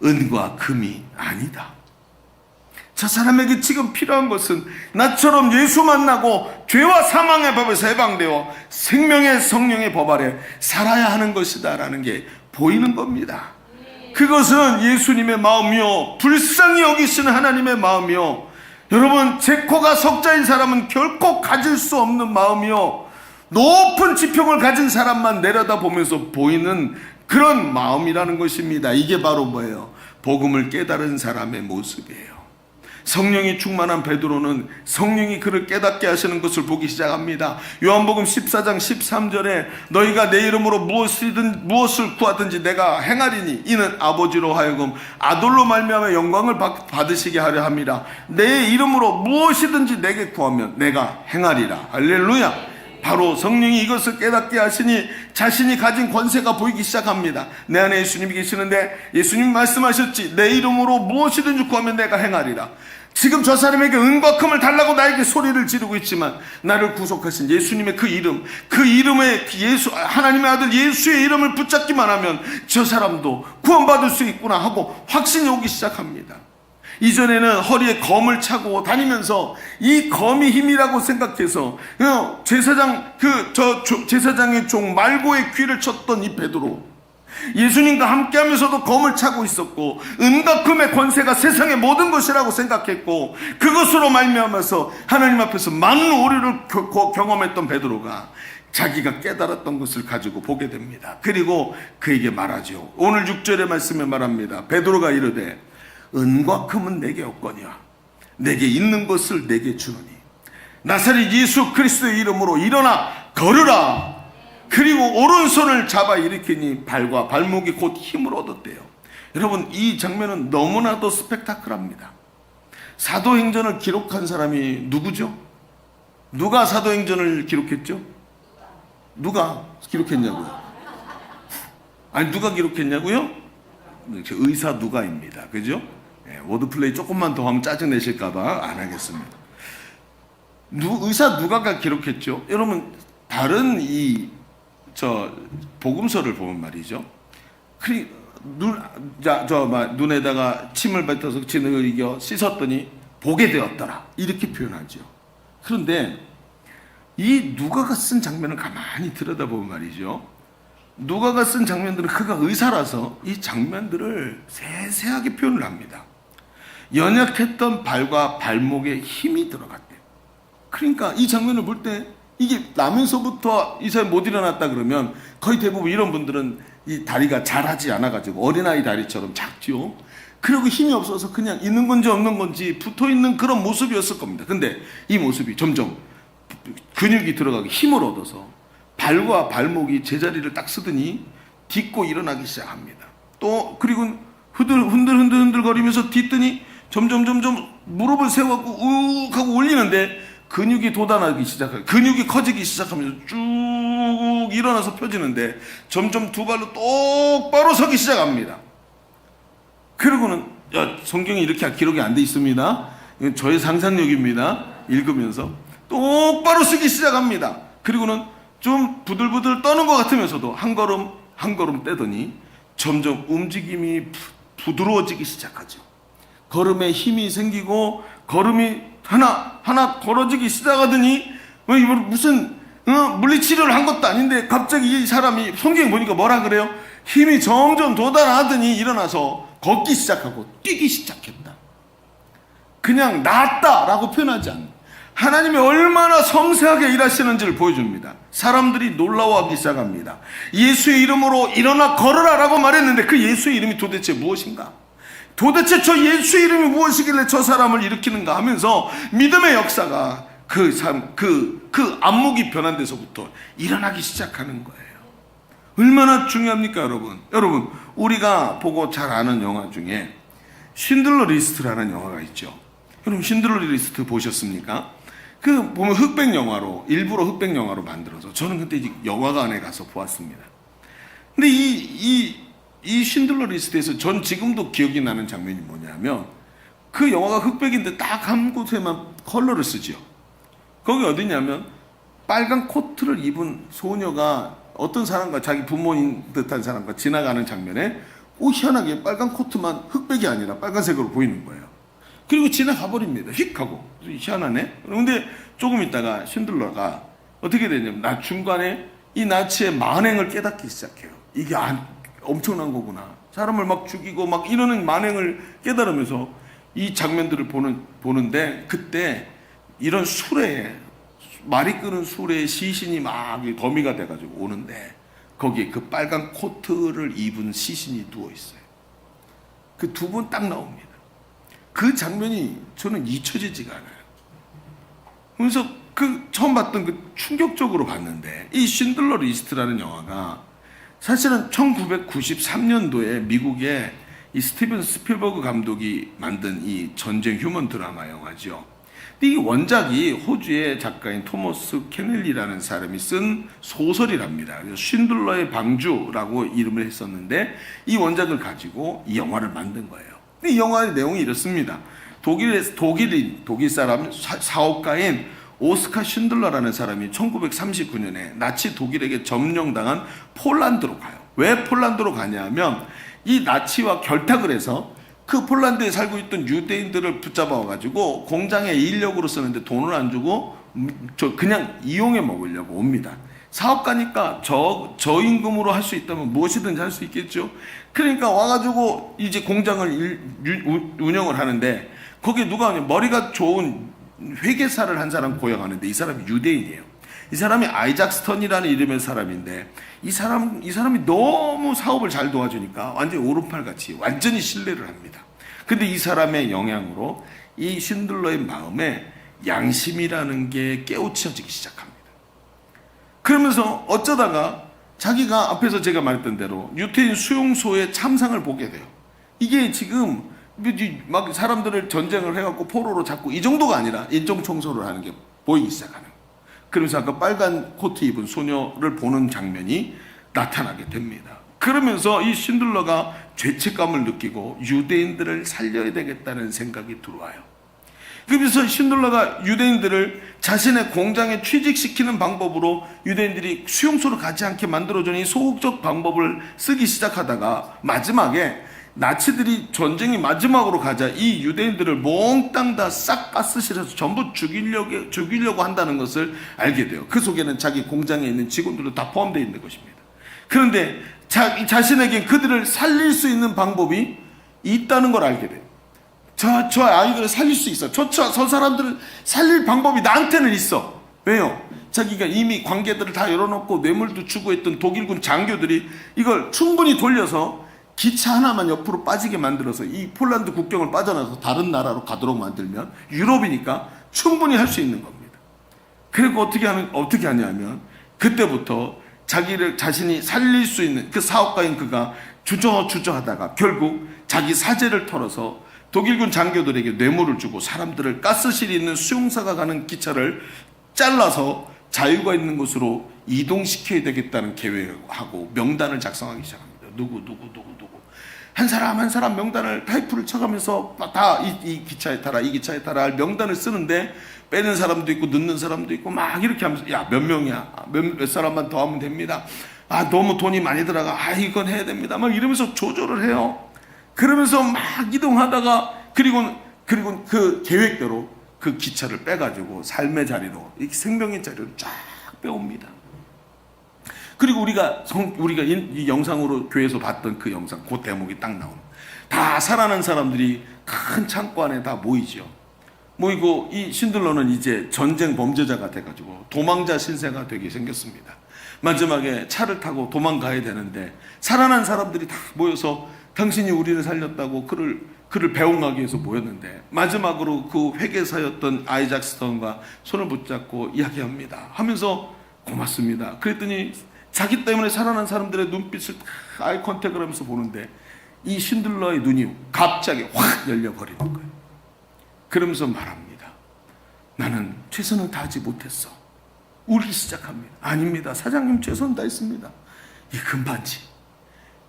은과 금이 아니다. 저 사람에게 지금 필요한 것은 나처럼 예수 만나고 죄와 사망의 법에서 해방되어 생명의 성령의 법 아래 살아야 하는 것이다 라는 게 보이는 겁니다. 그것은 예수님의 마음이요, 불쌍히 여기시는 하나님의 마음이요, 여러분 제 코가 석자인 사람은 결코 가질 수 없는 마음이요, 높은 지평을 가진 사람만 내려다보면서 보이는 그런 마음이라는 것입니다. 이게 바로 뭐예요? 복음을 깨달은 사람의 모습이에요. 성령이 충만한 베드로는 성령이 그를 깨닫게 하시는 것을 보기 시작합니다. 요한복음 14장 13절에 너희가 내 이름으로 무엇을 구하든지 내가 행하리니 이는 아버지로 하여금 아들로 말미암아 영광을 받으시게 하려 함이라. 내 이름으로 무엇이든지 내게 구하면 내가 행하리라. 할렐루야. 바로 성령이 이것을 깨닫게 하시니 자신이 가진 권세가 보이기 시작합니다. 내 안에 예수님이 계시는데 예수님이 말씀하셨지, 내 이름으로 무엇이든지 구하면 내가 행하리라. 지금 저 사람에게 은과 금을 달라고 나에게 소리를 지르고 있지만 나를 구속하신 예수님의 그 이름에 하나님의 아들 예수의 이름을 붙잡기만 하면 저 사람도 구원받을 수 있구나 하고 확신이 오기 시작합니다. 이전에는 허리에 검을 차고 다니면서 이 검이 힘이라고 생각해서 제사장의 종 말고의 귀를 쳤던 이 베드로, 예수님과 함께하면서도 검을 차고 있었고 은과 금의 권세가 세상의 모든 것이라고 생각했고 그것으로 말미암아서 하나님 앞에서 많은 오류를 경험했던 베드로가 자기가 깨달았던 것을 가지고 보게 됩니다. 그리고 그에게 말하죠. 오늘 6절의 말씀에 말합니다. 베드로가 이르되 은과 금은 내게 없거니와 내게 있는 것을 내게 주노니 나사렛 예수 그리스도의 이름으로 일어나 걸으라. 그리고 오른손을 잡아 일으키니 발과 발목이 곧 힘을 얻었대요. 여러분, 이 장면은 너무나도 스펙타클합니다. 사도행전을 기록한 사람이 누구죠? 누가 사도행전을 기록했죠? 누가 기록했냐고요? 아니, 누가 기록했냐고요? 의사 누가입니다. 그죠? 워드플레이 조금만 더 하면 짜증내실까봐 안 하겠습니다. 의사 누가가 기록했죠? 여러분, 다른 복음서를 보면 말이죠. 눈에다가 침을 뱉어서 진흙을 이겨 씻었더니 보게 되었더라. 이렇게 표현하죠. 그런데 이 누가가 쓴 장면을 가만히 들여다보면 말이죠. 누가가 쓴 장면들은 그가 의사라서 이 장면들을 세세하게 표현을 합니다. 연약했던 발과 발목에 힘이 들어갔대요. 그러니까 이 장면을 볼 때 이게 나면서부터 이 사람이 못 일어났다 그러면 거의 대부분 이런 분들은 이 다리가 자라지 않아가지고 어린아이 다리처럼 작죠. 그리고 힘이 없어서 그냥 있는 건지 없는 건지 붙어있는 그런 모습이었을 겁니다. 근데 이 모습이 점점 근육이 들어가기 힘을 얻어서 발과 발목이 제자리를 딱 쓰더니 딛고 일어나기 시작합니다. 또 그리고 흔들 거리면서 딛더니 점점 무릎을 세워갖고 욱 하고 올리는데 근육이 돋아나기 시작해요. 근육이 커지기 시작하면서 쭉 일어나서 펴지는데 점점 두 발로 똑바로 서기 시작합니다. 그리고는 성경이 이렇게 기록이 안 돼 있습니다. 이건 저의 상상력입니다. 읽으면서 똑바로 서기 시작합니다. 그리고는 좀 부들부들 떠는 것 같으면서도 한 걸음 떼더니 점점 움직임이 부드러워지기 시작하죠. 걸음에 힘이 생기고 걸음이 하나 걸어지기 시작하더니 무슨 물리치료를 한 것도 아닌데 갑자기 이 사람이 성경에 보니까 뭐라 그래요? 힘이 점점 돋아나더니 일어나서 걷기 시작하고 뛰기 시작했다. 그냥 낫다라고 표현하지 않는 하나님이 얼마나 섬세하게 일하시는지를 보여줍니다. 사람들이 놀라워하기 시작합니다. 예수의 이름으로 일어나 걸으라라고 말했는데 그 예수의 이름이 도대체 무엇인가? 도대체 저 예수의 이름이 무엇이길래 저 사람을 일으키는가 하면서 믿음의 역사가 그 안목이 변한 데서부터 일어나기 시작하는 거예요. 얼마나 중요합니까, 여러분? 여러분, 우리가 보고 잘 아는 영화 중에 신들러 리스트라는 영화가 있죠. 여러분, 신들러 리스트 보셨습니까? 그 보면 흑백 영화로, 일부러 흑백 영화로 만들어서 저는 그때 이제 영화관에 가서 보았습니다. 근데 이 신들러 리스트에서 전 지금도 기억이 나는 장면이 뭐냐면 그 영화가 흑백인데 딱 한 곳에만 컬러를 쓰죠. 거기 어디냐면 빨간 코트를 입은 소녀가 어떤 사람과 자기 부모인 듯한 사람과 지나가는 장면에 희한하게 빨간 코트만 흑백이 아니라 빨간색으로 보이는 거예요. 그리고 지나가 버립니다. 휙 하고. 희한하네. 그런데 조금 있다가 신들러가 어떻게 되냐면 중간에 이 나치의 만행을 깨닫기 시작해요. 이게 엄청난 거구나. 사람을 막 죽이고 막 이러는 만행을 깨달으면서 이 장면들을 보는데 그때 이런 말이 끄는 수레에 시신이 막 더미가 돼가지고 오는데 거기에 그 빨간 코트를 입은 시신이 누워있어요. 그 두 분 딱 나옵니다. 그 장면이 저는 잊혀지지가 않아요. 그래서 처음 봤던 충격적으로 봤는데 이 신들러 리스트라는 영화가 사실은 1993년도에 미국의 이 스티븐 스필버그 감독이 만든 이 전쟁 휴먼 드라마 영화죠. 근데 이 원작이 호주의 작가인 토머스 케넬리라는 사람이 쓴 소설이랍니다. 그래서 쉰들러의 방주라고 이름을 했었는데 이 원작을 가지고 이 영화를 만든 거예요. 근데 이 영화의 내용이 이렇습니다. 독일 사람 사업가인 오스카 쉰들러라는 사람이 1939년에 나치 독일에게 점령당한 폴란드로 가요. 왜 폴란드로 가냐면 이 나치와 결탁을 해서 그 폴란드에 살고 있던 유대인들을 붙잡아 와가지고 공장에 인력으로 쓰는데 돈을 안 주고 그냥 이용해 먹으려고 옵니다. 사업가니까 저임금으로 할 수 있다면 무엇이든지 할 수 있겠죠. 그러니까 와가지고 이제 공장을 운영을 하는데 거기에 누가 오냐, 머리가 좋은 회계사를 한 사람 고용하는데 이 사람이 유대인이에요. 이 사람이 아이작 스턴이라는 이름의 사람인데 이 사람이 너무 사업을 잘 도와주니까 완전히 오른팔같이 완전히 신뢰를 합니다. 근데 이 사람의 영향으로 이 신들러의 마음에 양심이라는 게 깨우쳐지기 시작합니다. 그러면서 어쩌다가 자기가 앞에서 제가 말했던 대로 유태인 수용소의 참상을 보게 돼요. 이게 지금 막 사람들을 전쟁을 해갖고 포로로 잡고 이 정도가 아니라 인종 청소를 하는 게 보이기 시작하는 거예요. 그러면서 아까 빨간 코트 입은 소녀를 보는 장면이 나타나게 됩니다. 그러면서 이 신들러가 죄책감을 느끼고 유대인들을 살려야 되겠다는 생각이 들어와요. 그래서 신들러가 유대인들을 자신의 공장에 취직시키는 방법으로 유대인들이 수용소로 가지 않게 만들어주는 이 소극적 방법을 쓰기 시작하다가 마지막에 나치들이 전쟁이 마지막으로 가자 이 유대인들을 몽땅 다 싹 가스실에서 전부 죽이려고 한다는 것을 알게 돼요. 그 속에는 자기 공장에 있는 직원들도 다 포함되어 있는 것입니다. 그런데 자신에게 그들을 살릴 수 있는 방법이 있다는 걸 알게 돼요. 저 아이들을 살릴 수 있어. 저 사람들을 살릴 방법이 나한테는 있어. 왜요? 자기가 이미 관계들을 다 열어놓고 뇌물도 주고 했던 독일군 장교들이 이걸 충분히 돌려서 기차 하나만 옆으로 빠지게 만들어서 이 폴란드 국경을 빠져나서 다른 나라로 가도록 만들면 유럽이니까 충분히 할 수 있는 겁니다. 그리고 어떻게 하냐면 그때부터 자신이 살릴 수 있는 그 사업가인 그가 주저하다가 결국 자기 사제를 털어서 독일군 장교들에게 뇌물을 주고 사람들을 가스실이 있는 수용소가 가는 기차를 잘라서 자유가 있는 곳으로 이동시켜야 되겠다는 계획을 하고 명단을 작성하기 시작합니다. 누구 한 사람 명단을 타이프를 쳐가면서 다 이 기차에 타라 이 기차에 타라 할 명단을 쓰는데 빼는 사람도 있고 넣는 사람도 있고 막 이렇게 하면서 야 몇 명이야 몇 사람만 더 하면 됩니다. 아 너무 돈이 많이 들어가 아 이건 해야 됩니다. 막 이러면서 조절을 해요. 그러면서 막 이동하다가 그리고 그 계획대로 그 기차를 빼가지고 삶의 자리로 생명의 자리로 쫙 빼옵니다. 그리고 우리가 이 영상으로 교회에서 봤던 그 영상, 그 대목이 딱 나오는. 다 살아난 사람들이 큰 창고 안에 다 모이죠. 모이고 이 신들러는 이제 전쟁 범죄자가 돼가지고 도망자 신세가 되게 생겼습니다. 마지막에 차를 타고 도망가야 되는데 살아난 사람들이 다 모여서 당신이 우리를 살렸다고 그를 배웅하기 위해서 모였는데 마지막으로 그 회계사였던 아이작 스턴과 손을 붙잡고 이야기합니다. 하면서 고맙습니다. 그랬더니 자기 때문에 살아난 사람들의 눈빛을 아이 컨택을 하면서 보는데 이 신들러의 눈이 갑자기 확 열려버리는 거예요. 그러면서 말합니다. 나는 최선을 다하지 못했어. 울기 시작합니다. 아닙니다. 사장님 최선을 다했습니다.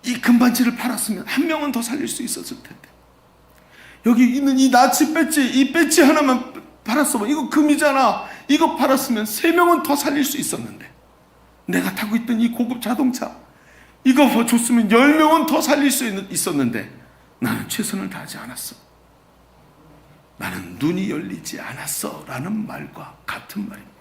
이 금반지를 팔았으면 한 명은 더 살릴 수 있었을 텐데 여기 있는 이 나치 배지 이 배지 하나만 팔았으면 이거 금이잖아. 이거 팔았으면 3명은 더 살릴 수 있었는데 내가 타고 있던 이 고급 자동차 이거 줬으면 10명은 더 살릴 수 있었는데 나는 최선을 다하지 않았어. 나는 눈이 열리지 않았어 라는 말과 같은 말입니다.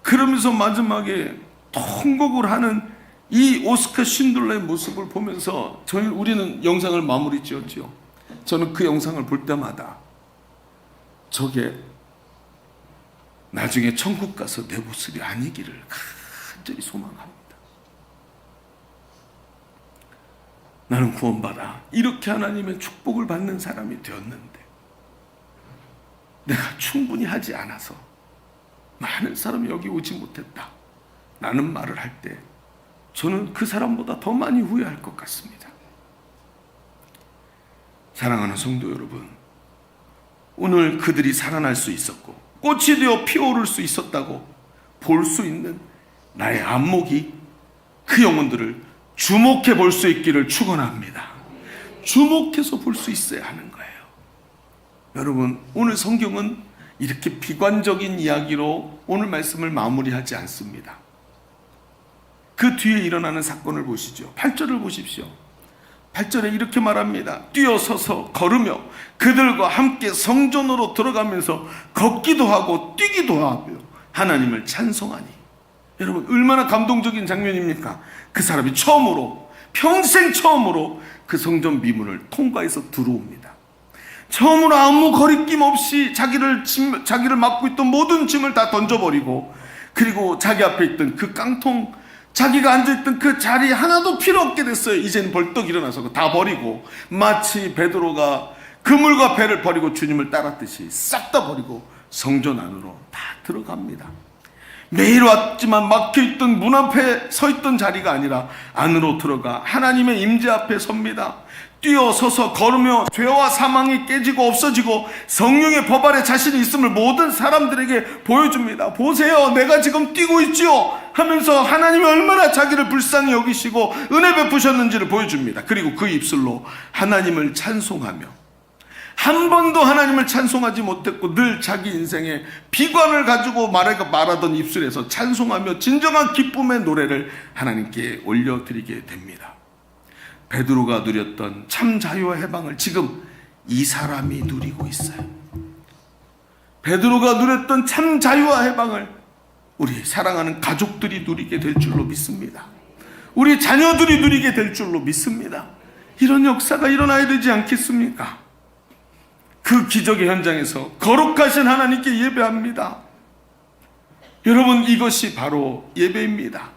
그러면서 마지막에 통곡을 하는 이 오스카 신들러의 모습을 보면서 우리는 영상을 마무리 지었죠. 저는 그 영상을 볼 때마다 저게 나중에 천국 가서 내 모습이 아니기를 간절히 소망합니다. 나는 구원받아 이렇게 하나님의 축복을 받는 사람이 되었는데 내가 충분히 하지 않아서 많은 사람이 여기 오지 못했다 라는 말을 할 때 저는 그 사람보다 더 많이 후회할 것 같습니다. 사랑하는 성도 여러분, 오늘 그들이 살아날 수 있었고 꽃이 되어 피어오를 수 있었다고 볼 수 있는 나의 안목이 그 영혼들을 주목해 볼 수 있기를 축원합니다. 주목해서 볼 수 있어야 하는 거예요. 여러분, 오늘 성경은 이렇게 비관적인 이야기로 오늘 말씀을 마무리하지 않습니다. 그 뒤에 일어나는 사건을 보시죠. 8절을 보십시오. 8절에 이렇게 말합니다. 뛰어서서 걸으며 그들과 함께 성전으로 들어가면서 걷기도 하고 뛰기도 하며 하나님을 찬송하니. 여러분, 얼마나 감동적인 장면입니까? 그 사람이 처음으로, 평생 처음으로 그 성전 미문을 통과해서 들어옵니다. 처음으로 아무 거리낌 없이 자기를 맡고 있던 모든 짐을 다 던져버리고, 그리고 자기 앞에 있던 그 깡통, 자기가 앉아있던 그 자리 하나도 필요 없게 됐어요. 이제는 벌떡 일어나서 다 버리고, 마치 베드로가 그물과 배를 버리고 주님을 따랐듯이 싹 다 버리고 성전 안으로 다 들어갑니다. 매일 왔지만 막혀있던 문 앞에 서 있던 자리가 아니라 안으로 들어가 하나님의 임재 앞에 섭니다. 뛰어서서 걸으며 죄와 사망이 깨지고 없어지고 성령의 법 아래 자신이 있음을 모든 사람들에게 보여줍니다. 보세요, 내가 지금 뛰고 있지요 하면서 하나님이 얼마나 자기를 불쌍히 여기시고 은혜 베푸셨는지를 보여줍니다. 그리고 그 입술로 하나님을 찬송하며, 한 번도 하나님을 찬송하지 못했고 늘 자기 인생의 비관을 가지고 말하던 입술에서 찬송하며 진정한 기쁨의 노래를 하나님께 올려드리게 됩니다. 베드로가 누렸던 참 자유와 해방을 지금 이 사람이 누리고 있어요. 베드로가 누렸던 참 자유와 해방을 우리 사랑하는 가족들이 누리게 될 줄로 믿습니다. 우리 자녀들이 누리게 될 줄로 믿습니다. 이런 역사가 일어나야 되지 않겠습니까? 그 기적의 현장에서 거룩하신 하나님께 예배합니다. 여러분, 이것이 바로 예배입니다.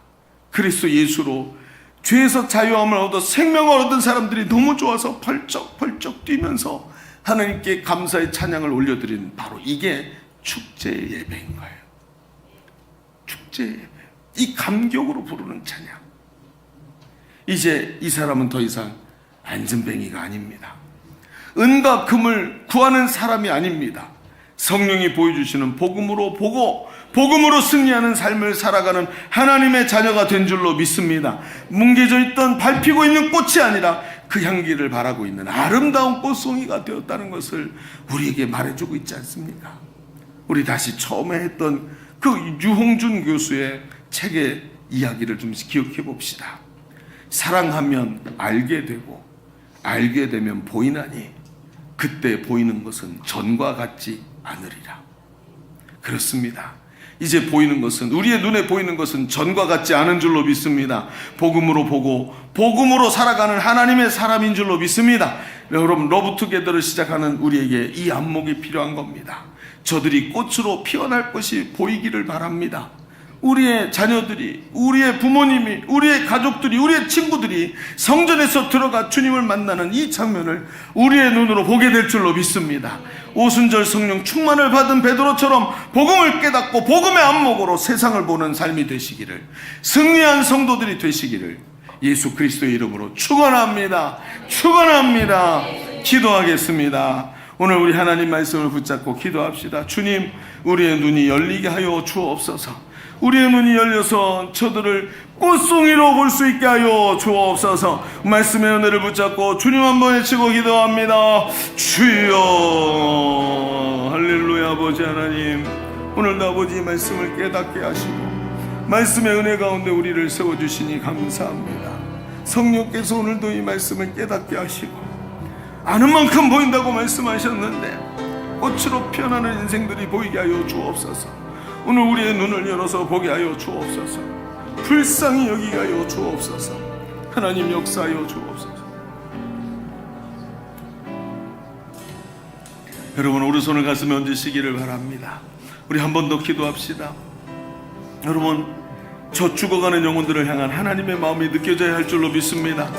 그리스도 예수로 죄에서 자유함을 얻어 생명을 얻은 사람들이 너무 좋아서 펄쩍펄쩍 뛰면서 하나님께 감사의 찬양을 올려드리는 바로 이게 축제의 예배인 거예요. 축제의 예배, 이 감격으로 부르는 찬양. 이제 이 사람은 더 이상 안전뱅이가 아닙니다. 은과 금을 구하는 사람이 아닙니다. 성령이 보여주시는 복음으로 보고 복음으로 승리하는 삶을 살아가는 하나님의 자녀가 된 줄로 믿습니다. 뭉개져 있던 밟히고 있는 꽃이 아니라 그 향기를 바라고 있는 아름다운 꽃송이가 되었다는 것을 우리에게 말해주고 있지 않습니까? 우리 다시 처음에 했던 그 유홍준 교수의 책의 이야기를 좀 기억해 봅시다. 사랑하면 알게 되고 알게 되면 보이나니 그때 보이는 것은 전과 같지 않으리라. 그렇습니다. 이제 보이는 것은, 우리의 눈에 보이는 것은 전과 같지 않은 줄로 믿습니다. 복음으로 보고 복음으로 살아가는 하나님의 사람인 줄로 믿습니다. 여러분, 러브투게더를 시작하는 우리에게 이 안목이 필요한 겁니다. 저들이 꽃으로 피어날 것이 보이기를 바랍니다. 우리의 자녀들이, 우리의 부모님이, 우리의 가족들이, 우리의 친구들이 성전에서 들어가 주님을 만나는 이 장면을 우리의 눈으로 보게 될 줄로 믿습니다. 오순절 성령 충만을 받은 베드로처럼 복음을 깨닫고 복음의 안목으로 세상을 보는 삶이 되시기를, 승리한 성도들이 되시기를 예수 그리스도의 이름으로 축원합니다. 축원합니다. 기도하겠습니다. 오늘 우리 하나님 말씀을 붙잡고 기도합시다. 주님, 우리의 눈이 열리게 하여 주옵소서. 우리의 눈이 열려서 저들을 꽃송이로 볼 수 있게 하여 주옵소서. 말씀의 은혜를 붙잡고 주님 한번 외치고 기도합니다. 주여. 할렐루야. 아버지 하나님, 오늘도 아버지 말씀을 깨닫게 하시고 말씀의 은혜 가운데 우리를 세워주시니 감사합니다. 성령께서 오늘도 이 말씀을 깨닫게 하시고 아는 만큼 보인다고 말씀하셨는데 꽃으로 피어나는 인생들이 보이게 하여 주옵소서. 오늘 우리의 눈을 열어서 보게 하여 주옵소서. 불쌍히 여기게 하여 주옵소서. 하나님 역사하여 주옵소서. 여러분, 오른손을 가슴에 얹으시기를 바랍니다. 우리 한 번 더 기도합시다. 여러분, 저 죽어가는 영혼들을 향한 하나님의 마음이 느껴져야 할 줄로 믿습니다.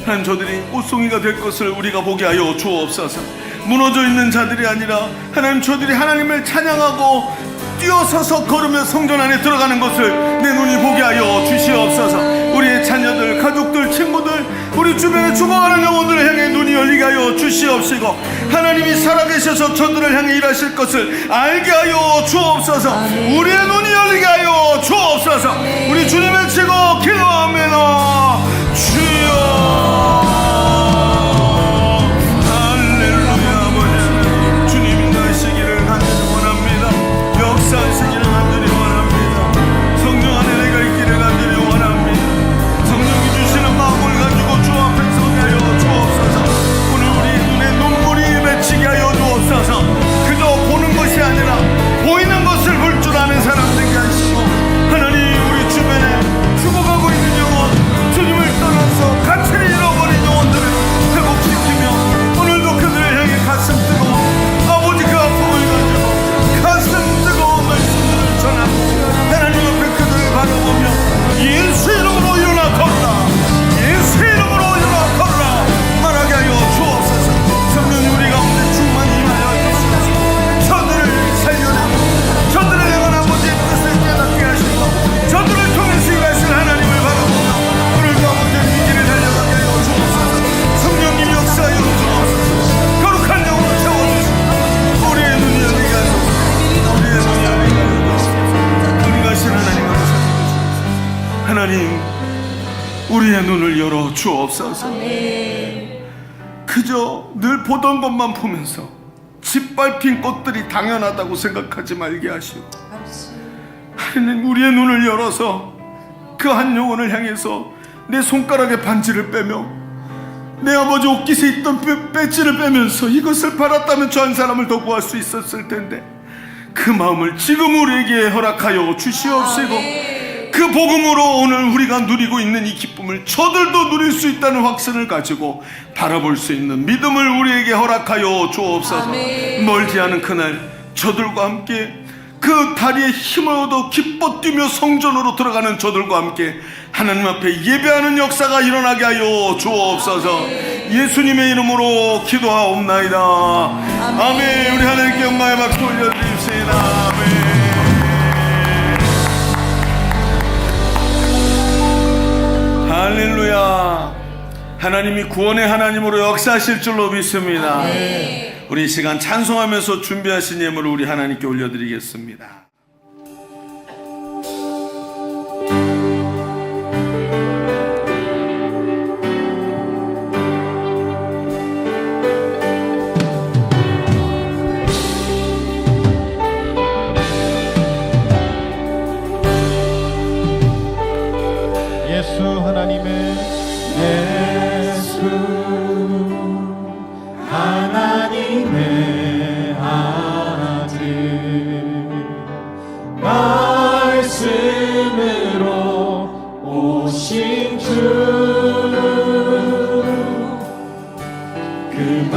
하나님, 저들이 꽃송이가 될 것을 우리가 보게 하여 주옵소서. 무너져 있는 자들이 아니라 하나님, 저들이 하나님을 찬양하고 뛰어서서 걸으며 성전 안에 들어가는 것을 내 눈이 보게 하여 주시옵소서. 우리의 자녀들, 가족들, 친구들, 우리 주변에 죽어가는 영혼들을 향해 눈이 열리게 하여 주시옵시고 하나님이 살아계셔서 저들을 향해 일하실 것을 알게 하여 주옵소서. 우리의 눈이 열리게 하여 주옵소서. 우리 주님을 치고 기도합니다. 주여. 역사하시기를 간절히 원합니다. 성령 안에 내가 있기를 간절히 원합니다. 성령이 주시는 마음을 가지고 주 앞에 서게 하여 주옵소서. 오늘 우리 눈에 눈물이 맺히게 하여 주옵소서. 그저 보는 것이 아니라 보이는 것을 볼 줄 아는 사람들 주옵소서. 그저 늘 보던 것만 보면서 짓밟힌 것들이 당연하다고 생각하지 말게 하시오. 하나님, 우리의 눈을 열어서 그 한 영혼을 향해서 내 손가락에 반지를 빼며 내 아버지 옷깃에 있던 배지를 빼면서 이것을 팔았다면 저 한 사람을 더 구할 수 있었을 텐데 그 마음을 지금 우리에게 허락하여 주시옵시고 그 복음으로 오늘 우리가 누리고 있는 이 기쁨을 저들도 누릴 수 있다는 확신을 가지고 바라볼 수 있는 믿음을 우리에게 허락하여 주옵소서. 멀지 않은 그날 저들과 함께 그 다리에 힘을 얻어 기뻐 뛰며 성전으로 들어가는 저들과 함께 하나님 앞에 예배하는 역사가 일어나게 하여 주옵소서. 예수님의 이름으로 기도하옵나이다. 아멘. 우리 하나님께 영광의 박수 올려드립시다. 아멘. 할렐루야. 하나님이 구원의 하나님으로 역사하실 줄로 믿습니다. 우리 이 시간 찬송하면서 준비하신 예물을 우리 하나님께 올려드리겠습니다. 예수 하나님의 하나님의 아들 말씀으로 오신 주 그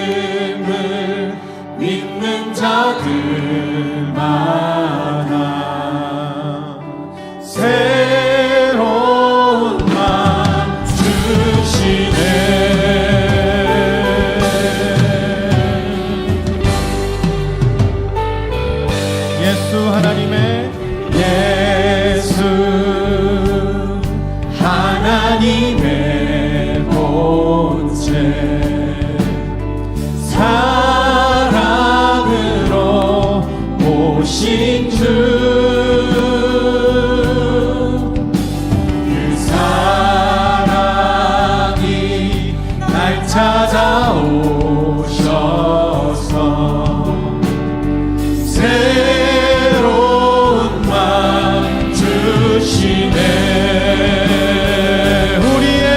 말씀을 믿는 자들마다 새로운 맘 주시네. 예수 하나님의 본체 사랑으로 오신 주 그 사랑이 날 찾아오셔서 새로운 맘 주시네. 우리의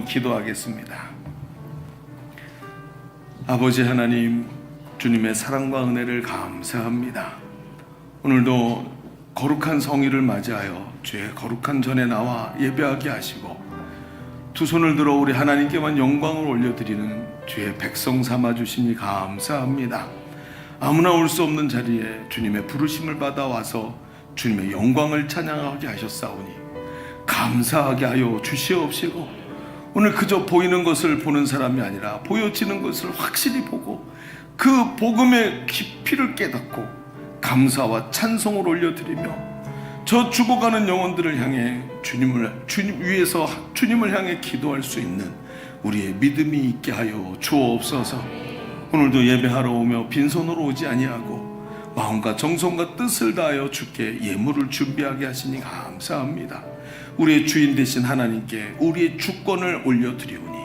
한번 기도하겠습니다. 아버지 하나님, 주님의 사랑과 은혜를 감사합니다. 오늘도 거룩한 성일을 맞이하여 주의 거룩한 전에 나와 예배하게 하시고 두 손을 들어 우리 하나님께만 영광을 올려드리는 주의 백성 삼아주시니 감사합니다. 아무나 올 수 없는 자리에 주님의 부르심을 받아와서 주님의 영광을 찬양하게 하셨사오니 감사하게 하여 주시옵시고, 오늘 그저 보이는 것을 보는 사람이 아니라 보여지는 것을 확실히 보고 그 복음의 깊이를 깨닫고 감사와 찬송을 올려드리며 저 죽어가는 영혼들을 향해 주님 위에서 주님을 향해 기도할 수 있는 우리의 믿음이 있게 하여 주옵소서. 오늘도 예배하러 오며 빈손으로 오지 아니하고 마음과 정성과 뜻을 다하여 주께 예물을 준비하게 하시니 감사합니다. 우리의 주인 되신 하나님께 우리의 주권을 올려드리오니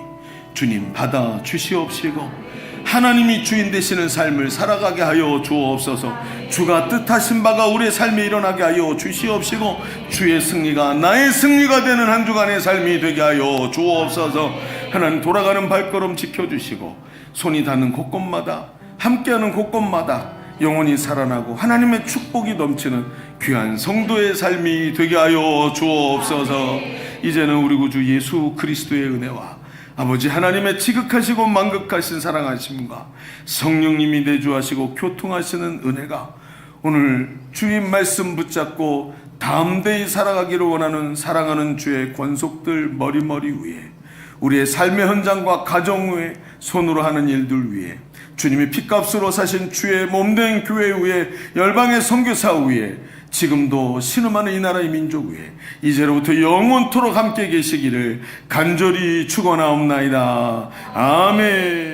주님 받아 주시옵시고 하나님이 주인 되시는 삶을 살아가게 하여 주옵소서. 주가 뜻하신 바가 우리의 삶에 일어나게 하여 주시옵시고 주의 승리가 나의 승리가 되는 한 주간의 삶이 되게 하여 주옵소서. 하나님, 돌아가는 발걸음 지켜주시고 손이 닿는 곳곳마다, 함께하는 곳곳마다 영원히 살아나고 하나님의 축복이 넘치는 귀한 성도의 삶이 되게 하여 주옵소서. 이제는 우리 구주 예수 그리스도의 은혜와 아버지 하나님의 지극하시고 만극하신 사랑하심과 성령님이 내주하시고 교통하시는 은혜가 오늘 주님 말씀 붙잡고 담대히 살아가기를 원하는 사랑하는 주의 권속들 머리머리 위에, 우리의 삶의 현장과 가정 위에, 손으로 하는 일들 위에, 주님이 핏값으로 사신 주의 몸된 교회 위에, 열방의 선교사 위에, 지금도 신음하는 이 나라의 민족 위에 이제로부터 영원토록 함께 계시기를 간절히 축원하옵나이다. 아멘.